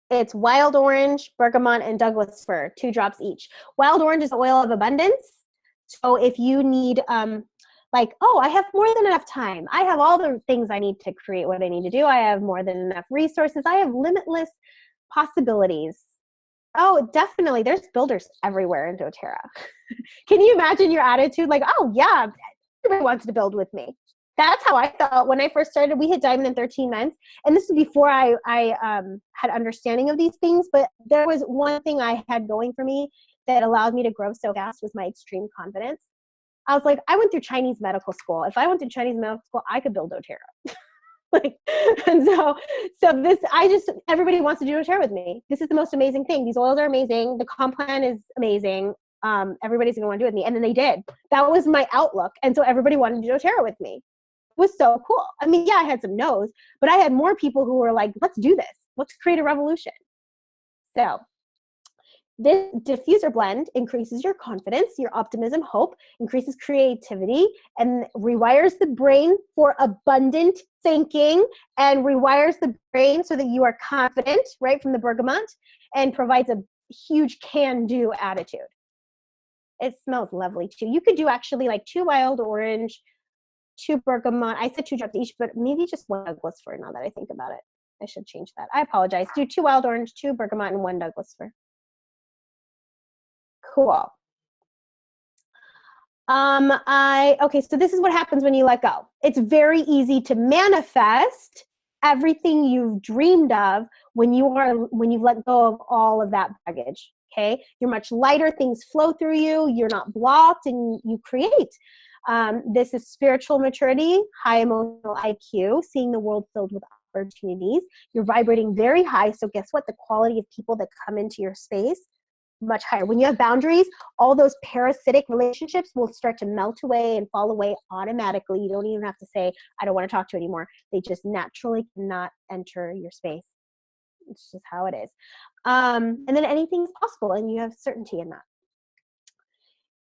It's wild orange, bergamot, and Douglas fir, 2 drops each. Wild orange is the oil of abundance. So if you need, like, oh, I have more than enough time. I have all the things I need to create what I need to do. I have more than enough resources. I have limitless possibilities. Oh, definitely. There's builders everywhere in doTERRA. Can you imagine your attitude? Like, oh, yeah, everybody wants to build with me. That's how I felt when I first started. We hit diamond in 13 months. And this is before I had understanding of these things. But there was one thing I had going for me that allowed me to grow so fast was my extreme confidence. I was like, I went through Chinese medical school. If I went through Chinese medical school, I could build doTERRA. Like, and so this, everybody wants to do doTERRA with me. This is the most amazing thing. These oils are amazing. The comp plan is amazing. Everybody's gonna want to do it with me. And then they did. That was my outlook. And so everybody wanted to do doTERRA with me. It was so cool. I mean, yeah, I had some no's, but I had more people who were like, let's do this. Let's create a revolution. So this diffuser blend increases your confidence, your optimism, hope, increases creativity, and rewires the brain for abundant thinking, and rewires the brain so that you are confident, right, from the bergamot, and provides a huge can-do attitude. It smells lovely too. You could do actually like 2 wild orange, 2 bergamot. I said 2 drops each, but maybe just 1 Douglas fir now that I think about it. I should change that. I apologize. Do 2 wild orange, 2 bergamot, and 1 Douglas fir. Cool. Okay, so this is what happens when you let go. It's very easy to manifest everything you've dreamed of when you've let go of all of that baggage. Okay, you're much lighter, things flow through you, you're not blocked, and you create. This is spiritual maturity, high emotional IQ, seeing the world filled with opportunities. You're vibrating very high, so guess what? The quality of people that come into your space, much higher. When you have boundaries, all those parasitic relationships will start to melt away and fall away automatically. You don't even have to say, I don't want to talk to you anymore. They just naturally cannot enter your space. It's just how it is. And then anything's possible, and you have certainty in that.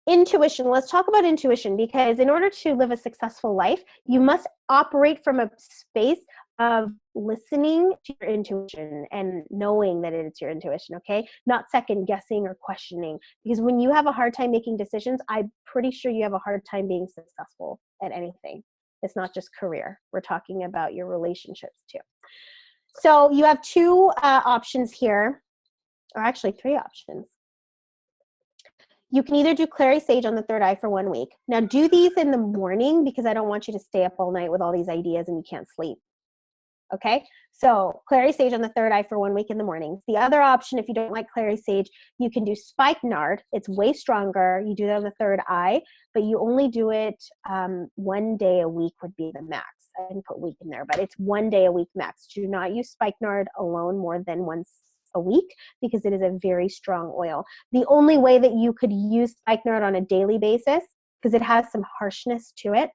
Intuition. Let's talk about intuition, because in order to live a successful life, you must operate from a space of listening to your intuition and knowing that it's your intuition, okay? Not second guessing or questioning. Because when you have a hard time making decisions, I'm pretty sure you have a hard time being successful at anything. It's not just career. We're talking about your relationships too. So you have 2 options here, or actually 3 options. You can either do clary sage on the 3rd eye for 1 week. Now do these in the morning, because I don't want you to stay up all night with all these ideas and you can't sleep. Okay, so clary sage on the 3rd eye for 1 week in the morning. The other option, if you don't like clary sage, you can do spikenard. It's way stronger. You do that on the 3rd eye, but you only do it 1 day a week would be the max. I didn't put week in there, but it's 1 day a week max. Do not use spikenard alone more than once a week, because it is a very strong oil. The only way that you could use spikenard on a daily basis, because it has some harshness to it,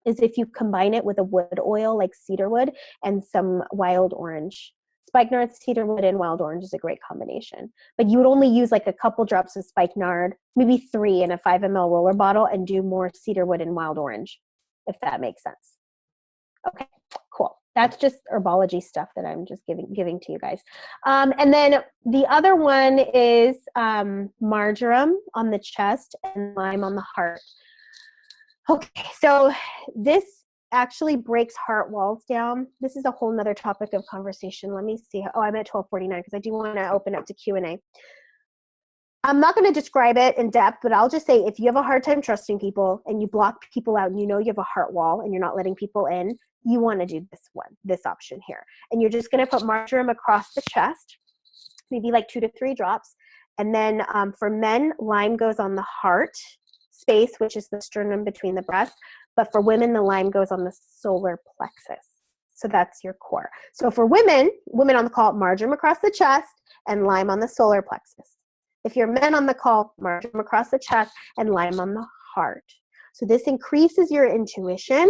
is if you combine it with a wood oil like cedarwood and some wild orange. Spikenard, cedarwood, and wild orange is a great combination. But you would only use like a couple drops of spikenard, maybe 3 in a 5 ml roller bottle, and do more cedarwood and wild orange, if that makes sense. Okay, cool. That's just herbology stuff that I'm just giving to you guys. And then the other one is marjoram on the chest and lime on the heart. Okay, so this actually breaks heart walls down. This is a whole nother topic of conversation. Let me see. Oh, I'm at 12:49 because I do want to open up to Q&A. I'm not going to describe it in depth, but I'll just say if you have a hard time trusting people and you block people out and you know you have a heart wall and you're not letting people in, you want to do this option here. And you're just going to put marjoram across the chest, maybe like 2 to 3 drops. And then for men, lime goes on the heart space, which is the sternum between the breasts. But for women, the lime goes on the solar plexus. So that's your core. So for women on the call, marjoram across the chest and lime on the solar plexus. If you're men on the call, marjoram across the chest and lime on the heart. So this increases your intuition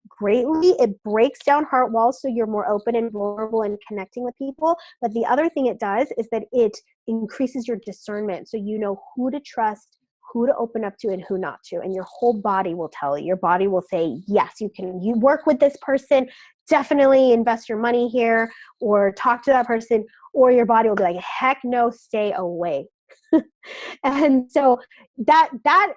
greatly. It breaks down heart walls so you're more open and vulnerable and connecting with people. But the other thing it does is that it increases your discernment. So you know who to trust, who to open up to, and who not to. And your whole body will tell you. Your body will say, yes, you work with this person, definitely invest your money here, or talk to that person, or your body will be like, heck no, stay away. And so that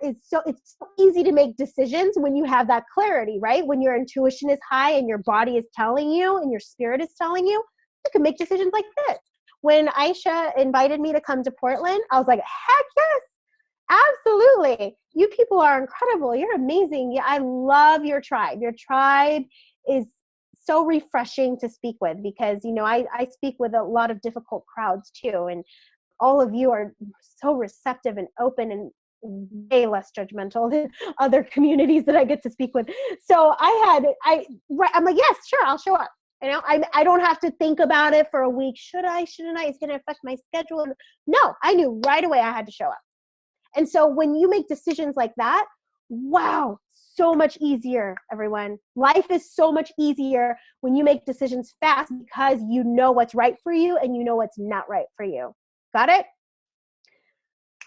is it's so easy to make decisions when you have that clarity, right? When your intuition is high and your body is telling you and your spirit is telling you can make decisions like this. When Aisha invited me to come to Portland, I was like, heck yes, absolutely. You people are incredible. You're amazing. Yeah, I love your tribe. Your tribe is so refreshing to speak with because, I speak with a lot of difficult crowds too. And all of you are so receptive and open and way less judgmental than other communities that I get to speak with. So I'm like, yes, sure, I'll show up. I don't have to think about it for a week. Should I, shouldn't I? It's going to affect my schedule. No, I knew right away I had to show up. And so when you make decisions like that, wow, so much easier, everyone. Life is so much easier when you make decisions fast because you know what's right for you and you know what's not right for you. Got it?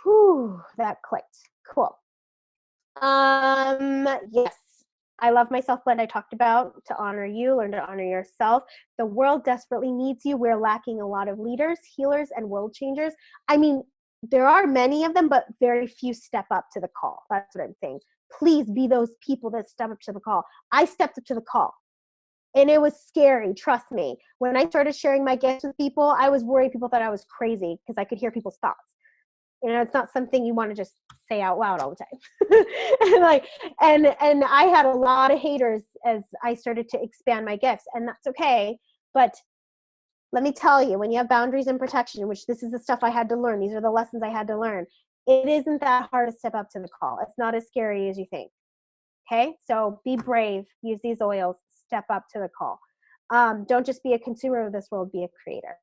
Whew, that clicked. Cool. Yes, I love myself blend I talked about to honor you, learn to honor yourself. The world desperately needs you. We're lacking a lot of leaders, healers, and world changers. I mean, there are many of them, but very few step up to the call. That's what I'm saying. Please be those people that step up to the call. I stepped up to the call. And it was scary, trust me. When I started sharing my gifts with people, I was worried people thought I was crazy because I could hear people's thoughts. It's not something you want to just say out loud all the time. and I had a lot of haters as I started to expand my gifts, and that's okay. But let me tell you, when you have boundaries and protection, which this is the stuff I had to learn, these are the lessons I had to learn, it isn't that hard to step up to the call. It's not as scary as you think. Okay, so be brave, use these oils, step up to the call. Don't just be a consumer of this world, be a creator.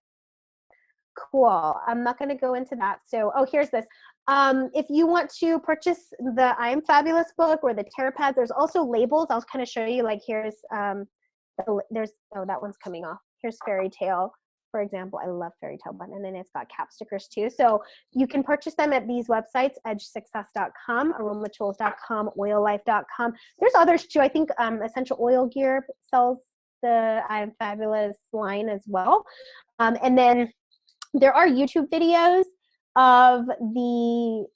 Cool, I'm not gonna go into that. So, here's this. If you want to purchase the I Am Fabulous book or the tarot pad, there's also labels. I'll kind of show you, like here's, that one's coming off. Here's Fairy Tale, for example. I love Fairy Tale button, and then it's got cap stickers too. So you can purchase them at these websites, edgesuccess.com, aromatools.com, oillife.com. There's others too. I think Essential Oil Gear sells the I Am Fabulous line as well. And then there are YouTube videos of the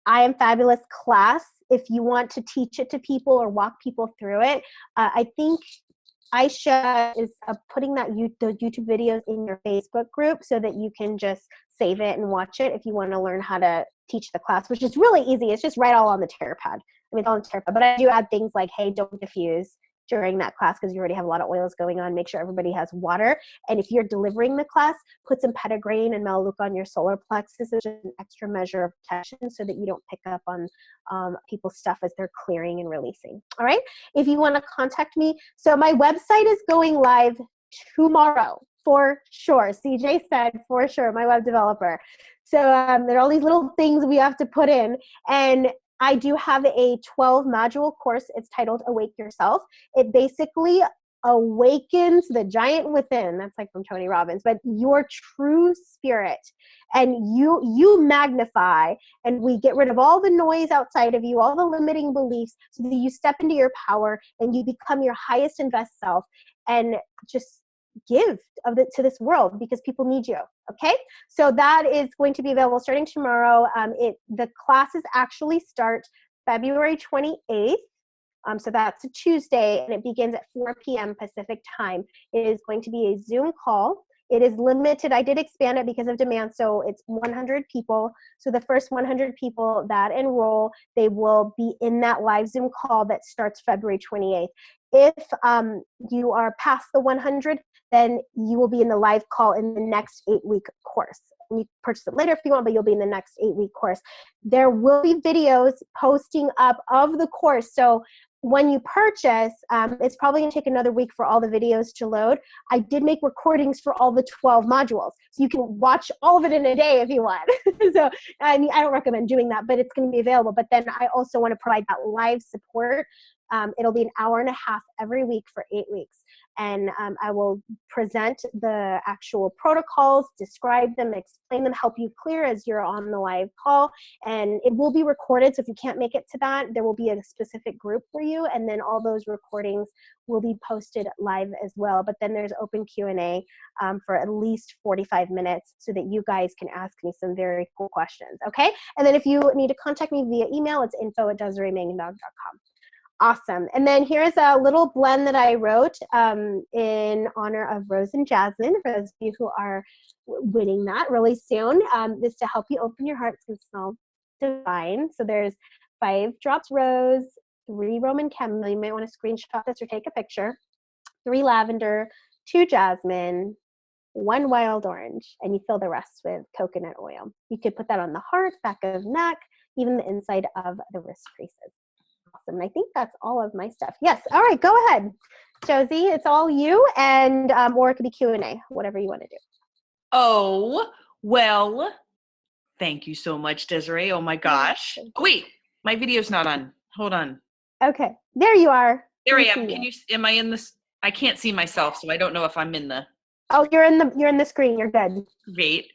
I Am Fabulous class if you want to teach it to people or walk people through it. I think Aisha is putting those YouTube videos in your Facebook group so that you can just save it and watch it if you want to learn how to teach the class, which is really easy. It's just right all on the tarot pad. I mean, it's all on the tarot pad, but I do add things like, hey, don't diffuse during that class because you already have a lot of oils going on. Make sure everybody has water. And if you're delivering the class, put some petitgrain and melaleuca on your solar plexus as an extra measure of protection so that you don't pick up on people's stuff as they're clearing and releasing. All right. If you want to contact me, so my website is going live tomorrow for sure. CJ said for sure, my web developer. So there are all these little things we have to put in, and I do have a 12-module course. It's titled Awake Yourself. It basically awakens the giant within. That's like from Tony Robbins, but your true spirit. And you magnify, and we get rid of all the noise outside of you, all the limiting beliefs, so that you step into your power and you become your highest and best self and just give to this world because people need you. Okay, so that is going to be available starting tomorrow. The classes actually start February 28th. So that's a Tuesday, and it begins at 4 p.m. Pacific time. It is going to be a Zoom call. It is limited. I did expand it because of demand. So it's 100 people. So the first 100 people that enroll, they will be in that live Zoom call that starts February 28th. If you are past the 100, then you will be in the live call in the next 8-week course. You purchase it later if you want, but you'll be in the next 8-week course. There will be videos posting up of the course. So when you purchase, it's probably going to take another week for all the videos to load. I did make recordings for all the 12 modules. So you can watch all of it in a day if you want. So I mean, I don't recommend doing that, but it's going to be available. But then I also want to provide that live support. It'll be an hour and a half every week for 8 weeks. And I will present the actual protocols, describe them, explain them, help you clear as you're on the live call. And it will be recorded, so if you can't make it to that, there will be a specific group for you, and then all those recordings will be posted live as well. But then there's open Q&A for at least 45 minutes so that you guys can ask me some very cool questions, okay? And then if you need to contact me via email, it's info@DesireeMangandog.com. Awesome. And then here's a little blend that I wrote in honor of Rose and Jasmine, for those of you who are winning that really soon. This to help you open your heart. It's going to smell divine. So there's 5 drops rose, 3 Roman chamomile. You might want to screenshot this or take a picture. 3 lavender, 2 jasmine, 1 wild orange, and you fill the rest with coconut oil. You could put that on the heart, back of neck, even the inside of the wrist creases. Awesome. I think that's all of my stuff. Yes. All right. Go ahead, Josie. It's all you, and or it could be Q&A, whatever you want to do. Oh, well, thank you so much, Desiree. Oh my gosh. Oh, wait, my video's not on. Hold on. Okay. There you are. There I am. Am I in this? I can't see myself, so I don't know if I'm in the. Oh, you're in the screen. You're good. Great.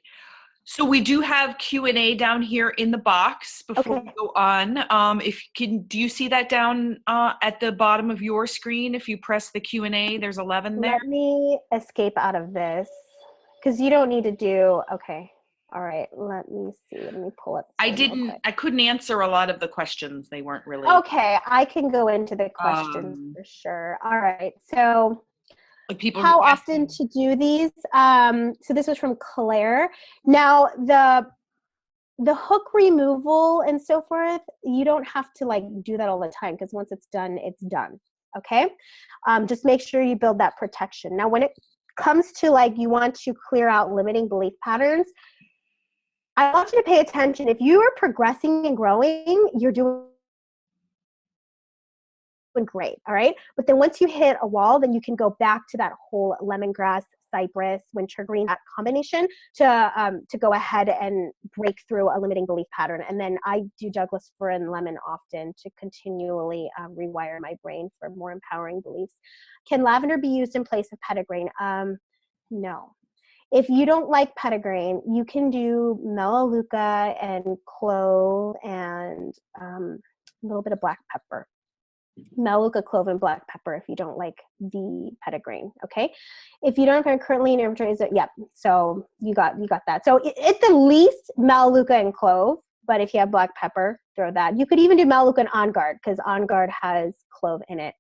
So we do have Q&A down here in the box before we go on. Do you see that down at the bottom of your screen? If you press the Q&A, there's 11 there. Let me escape out of this because you don't need to do, okay. All right, let me see. Let me pull up. I couldn't answer a lot of the questions. They weren't really. Okay, I can go into the questions for sure. All right, so. Like people how often to do these? So this was from Claire. Now the hook removal and so forth, you don't have to like do that all the time because once it's done, it's done. Okay, just make sure you build that protection. Now, when it comes to like you want to clear out limiting belief patterns, I want you to pay attention. If you are progressing and growing, you're doing great, all right? But then once you hit a wall, then you can go back to that whole lemongrass, cypress, wintergreen, that combination to go ahead and break through a limiting belief pattern. And then I do Douglas fir and lemon often to continually rewire my brain for more empowering beliefs. Can lavender be used in place of petitgrain? No. If you don't like petitgrain, you can do melaleuca and clove and a little bit of black pepper. Melaleuca, clove, and black pepper if you don't like the petitgrain, okay? If you don't have currently an inventory, yep, so you got that. So at the least, melaleuca and clove, but if you have black pepper, throw that. You could even do melaleuca and on guard because on guard has clove in it.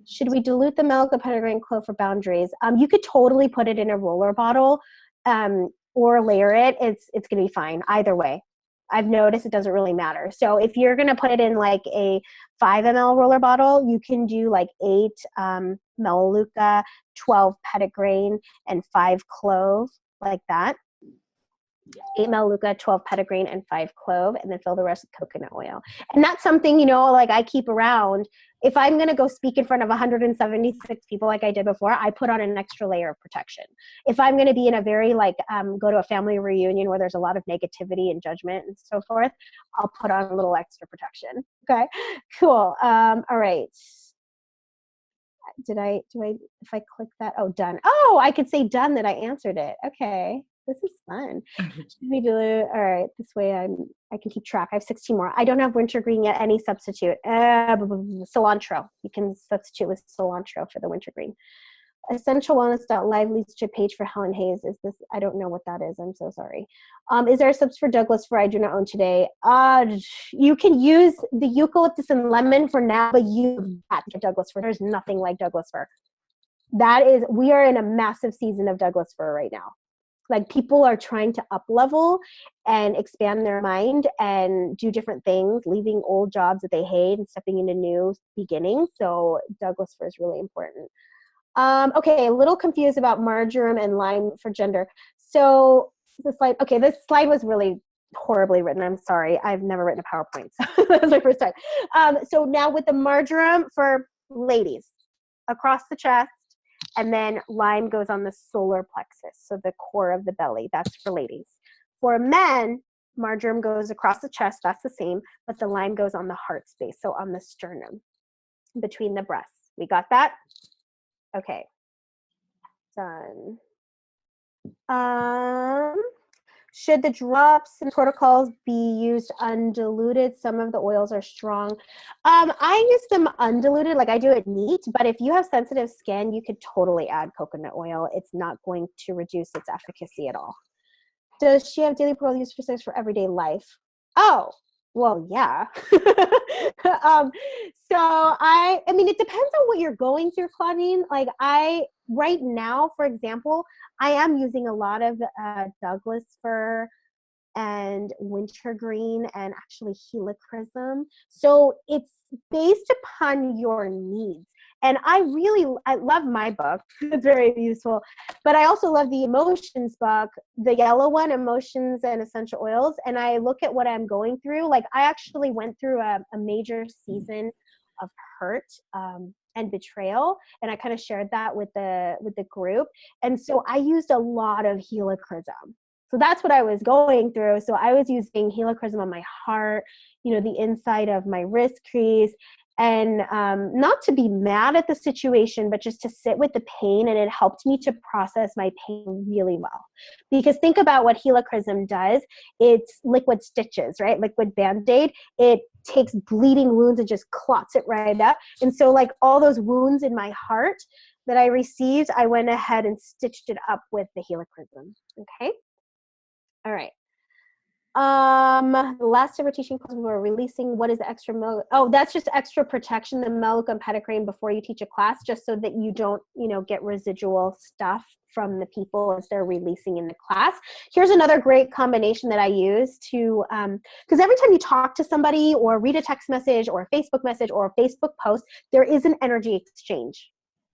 Should we dilute the melaleuca, petitgrain, clove for boundaries? You could totally put it in a roller bottle or layer it. It's gonna be fine either way. I've noticed it doesn't really matter. So if you're going to put it in like a 5 ml roller bottle, you can do like 8 melaleuca, 12 petitgrain, and 5 clove, like that. 8 melaleuca, 12 petitgrain, and 5 clove, and then fill the rest with coconut oil. And that's something, you know, like I keep around. If I'm going to go speak in front of 176 people like I did before, I put on an extra layer of protection. If I'm going to be in a very like, go to a family reunion where there's a lot of negativity and judgment and so forth, I'll put on a little extra protection. Okay, cool. All right. If I click that, oh, done. Oh, I could say done that I answered it. Okay. This is fun. Should we do it? All right. This way I can keep track. I have 16 more. I don't have wintergreen yet. Any substitute? Cilantro. You can substitute with cilantro for the wintergreen. Essentialwellness.live leads to a page for Helen Hayes. Is this? I don't know what that is. I'm so sorry. Is there a subs for Douglas fir I do not own today? You can use the eucalyptus and lemon for now, but you have to get Douglas fir. There's nothing like Douglas fir. we are in a massive season of Douglas fir right now. Like people are trying to up level and expand their mind and do different things, leaving old jobs that they hate and stepping into new beginnings. So Douglas fir is really important. Okay, a little confused about marjoram and lime for gender. So this slide was really horribly written. I'm sorry. I've never written a PowerPoint. So that was my first time. So now with the marjoram for ladies, across the chest, and then lime goes on the solar plexus, so the core of the belly. That's for ladies. For men, marjoram goes across the chest. That's the same, but the lime goes on the heart space, so on the sternum, between the breasts. We got that? Okay. Done. Should the drops and protocols be used undiluted? Some of the oils are strong. I use them undiluted, like I do it neat, but if you have sensitive skin, you could totally add coconut oil. It's not going to reduce its efficacy at all. Does she have daily pearl use for sex for everyday life? Oh, well, yeah. So I mean, it depends on what you're going through, Claudine. Like right now, for example, I am using a lot of Douglas fir and wintergreen and actually helichrysum. So it's based upon your needs. And I love my book. It's very useful. But I also love the emotions book, the yellow one, Emotions and Essential Oils. And I look at what I'm going through. Like I actually went through a major season of hurt and betrayal. And I kind of shared that with the group. And so I used a lot of helichrysum. So that's what I was going through. So I was using helichrysum on my heart, the inside of my wrist crease, and not to be mad at the situation, but just to sit with the pain. And it helped me to process my pain really well. Because think about what helichrysum does. It's liquid stitches, right? Liquid Band-Aid. It takes bleeding wounds and just clots it right up. And so like all those wounds in my heart that I received, I went ahead and stitched it up with the helichrysum. Okay. All right. The last ever teaching class we were releasing, what is the extra milk? Oh, that's just extra protection, the milk and petitgrain before you teach a class, just so that you don't, get residual stuff from the people as they're releasing in the class. Here's another great combination that I use to, because every time you talk to somebody or read a text message or a Facebook message or a Facebook post, there is an energy exchange.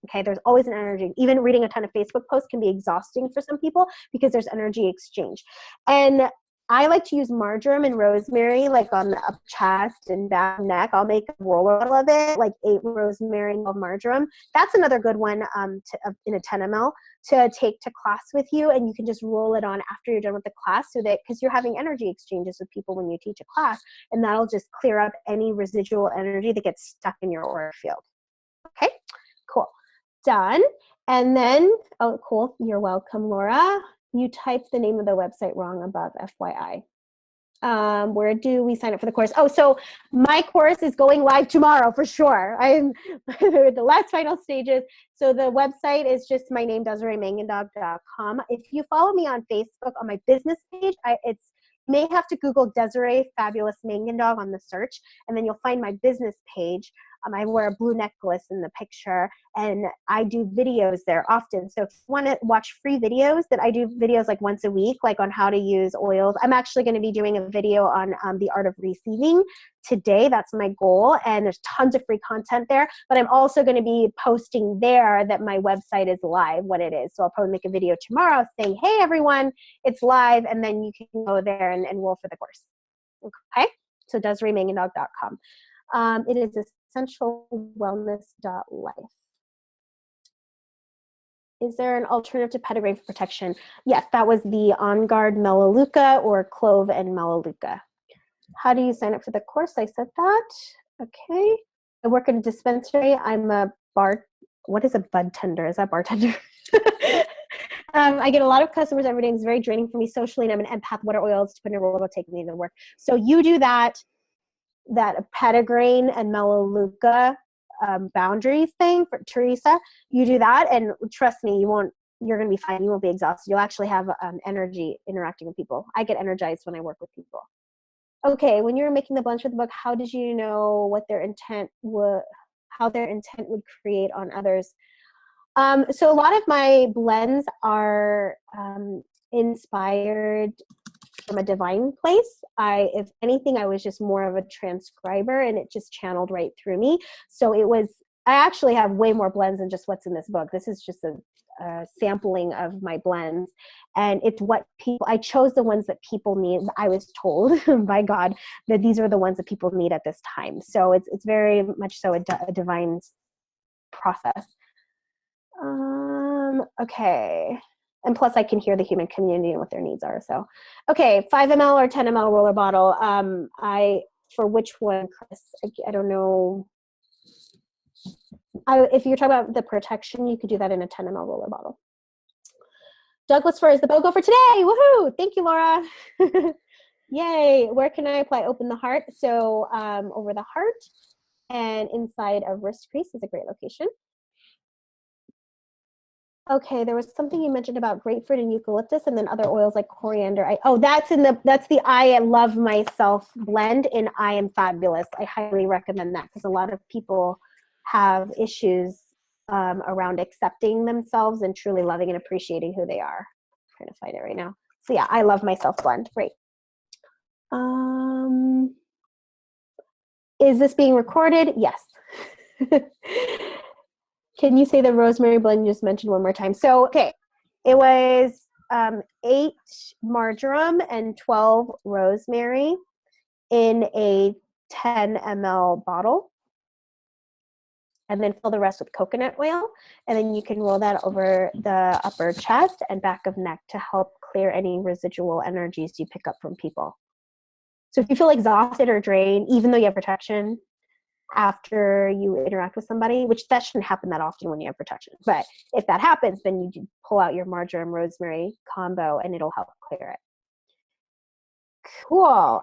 Okay, there's always an energy. Even reading a ton of Facebook posts can be exhausting for some people because there's energy exchange. And I like to use marjoram and rosemary, like on the up chest and back neck. I'll make a roller of it, like 8 rosemary and 12 marjoram. That's another good one in a 10 ml to take to class with you, and you can just roll it on after you're done with the class, so that because you're having energy exchanges with people when you teach a class, and that'll just clear up any residual energy that gets stuck in your aura field. Okay, cool. Done. And then, oh, cool. You're welcome, Laura. You typed the name of the website wrong above, FYI. Where do we sign up for the course? Oh, so my course is going live tomorrow for sure. I'm the last final stages. So the website is just my name, DesireeMangandog.com. If you follow me on Facebook on my business page, you may have to Google Desiree Fabulous Mangandog on the search, and then you'll find my business page. I wear a blue necklace in the picture, and I do videos there often. So if you want to watch free videos, that I do videos like once a week, like on how to use oils. I'm actually going to be doing a video on the art of receiving today. That's my goal. And there's tons of free content there, but I'm also going to be posting there that my website is live, what it is. So I'll probably make a video tomorrow saying, hey, everyone, it's live. And then you can go there and enroll for the course. Okay. So DesireeMangandog.com. It is essentialwellness.life. Is there an alternative to petitgrain for protection? Yes, that was the On Guard Melaleuca or Clove and Melaleuca. How do you sign up for the course? I said that. Okay. I work at a dispensary. I'm a what is a bud tender? Is that bartender? I get a lot of customers every day, and it's very draining for me socially, and I'm an empath. What are oils to put in a roll to take me to work? So you do that petitgrain and Melaleuca boundaries thing for Teresa. You do that, and trust me, you're going to be fine. You won't be exhausted. You'll actually have energy interacting with people. I get energized when I work with people. Okay, when you were making the blends for the book, how did you know what how their intent would create on others? So a lot of my blends are inspired from a divine place. If anything, I was just more of a transcriber and it just channeled right through me. So I actually have way more blends than just what's in this book. This is just a sampling of my blends. And it's I chose the ones that people need. I was told by God that these are the ones that people need at this time. So it's very much so a divine process. Okay. And plus I can hear the human community and what their needs are. So, okay, 5 ml or 10 ml roller bottle. For which one, Chris? I don't know. If you're talking about the protection, you could do that in a 10 ml roller bottle. Douglas Fir is the BOGO for today. Woohoo! Thank you, Laura. Yay. Where can I apply? Open the heart. So over the heart and inside of wrist crease is a great location. Okay, there was something you mentioned about grapefruit and eucalyptus and then other oils like coriander. That's the I Love Myself blend in I Am Fabulous. I highly recommend that because a lot of people have issues around accepting themselves and truly loving and appreciating who they are. I'm trying to find it right now. So yeah, I Love Myself blend. Great. Is this being recorded? Yes. Can you say the rosemary blend you just mentioned one more time? So, okay, it was 8 marjoram and 12 rosemary in a 10 ml bottle. And then fill the rest with coconut oil. And then you can roll that over the upper chest and back of neck to help clear any residual energies you pick up from people. So if you feel exhausted or drained, even though you have protection, after you interact with somebody, which that shouldn't happen that often when you have protection. But if that happens, then you pull out your marjoram rosemary combo and it'll help clear it. Cool.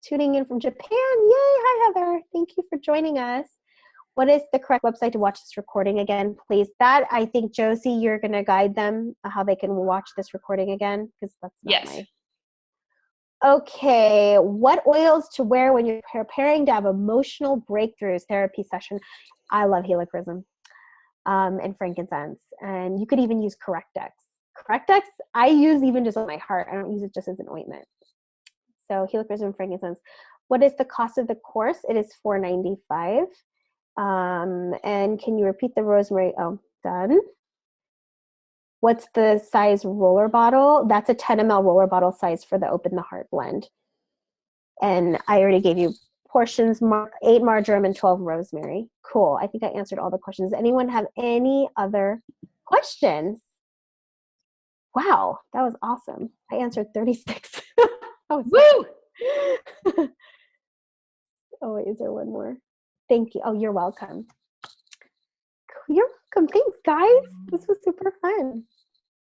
Tuning in from Japan. Yay. Hi, Heather. Thank you for joining us. What is the correct website to watch this recording again, please? That, I think, Josie, you're going to guide them how they can watch this recording again, because that's not Yes. Okay, what oils to wear when you're preparing to have emotional breakthroughs therapy session? I love helichrysum and frankincense. And you could even use Correctex. Correctex, I use even just on my heart. I don't use it just as an ointment. So helichrysum, frankincense. What is the cost of the course? It is $4.95. And can you repeat the rosemary? Oh, done. What's the size roller bottle? That's a 10 ml roller bottle size for the Open the Heart blend. And I already gave you portions, 8 marjoram and 12 rosemary. Cool. I think I answered all the questions. Does anyone have any other questions? Wow, that was awesome. I answered 36. Woo! Oh, wait, is there one more? Thank you. Oh, you're welcome. You're welcome. Thanks, guys. This was super fun.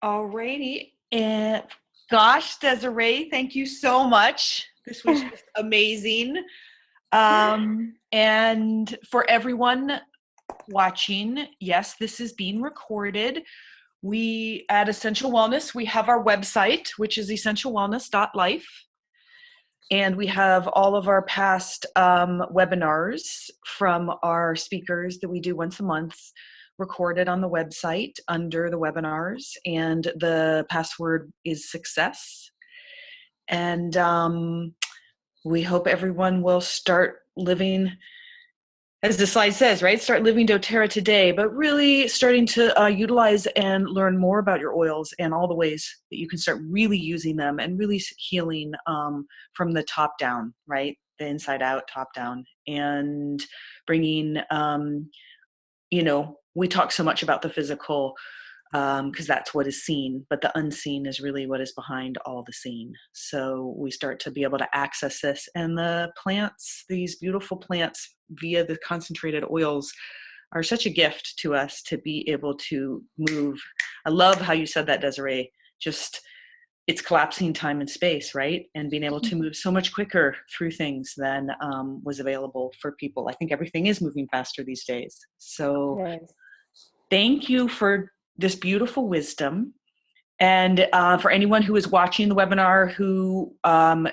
Alrighty. And gosh, Desiree, thank you so much. This was just amazing. And for everyone watching, yes, this is being recorded. We at Essential Wellness, we have our website, which is essentialwellness.life. And we have all of our past webinars from our speakers that we do once a month recorded on the website under the webinars. And the password is success. And we hope everyone will start living, as the slide says, right? Start living doTERRA today, but really starting to utilize and learn more about your oils and all the ways that you can start really using them and really healing from the top down, right? The inside out, top down, and bringing, we talk so much about the physical because that's what is seen, but the unseen is really what is behind all the seen. So we start to be able to access this, and the plants, these beautiful plants via the concentrated oils, are such a gift to us to be able to move. I love how you said that, Desiree. Just, it's collapsing time and space, right? And being able to move so much quicker through things than was available for people. I think everything is moving faster these days. So thank you for this beautiful wisdom. And for anyone who is watching the webinar who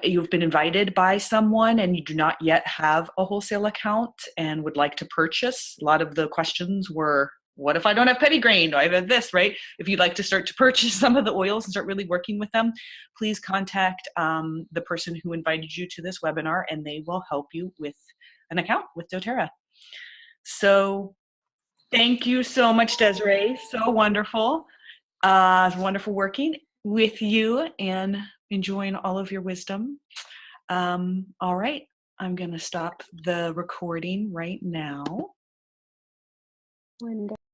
you've been invited by someone and you do not yet have a wholesale account and would like to purchase, a lot of the questions were what if I don't have petitgrain? Do I have this, right? If you'd like to start to purchase some of the oils and start really working with them, please contact the person who invited you to this webinar, and they will help you with an account with doTERRA. So thank you so much, Desiree. So wonderful. It's wonderful working with you and enjoying all of your wisdom. All right, I'm going to stop the recording right now. Wonderful.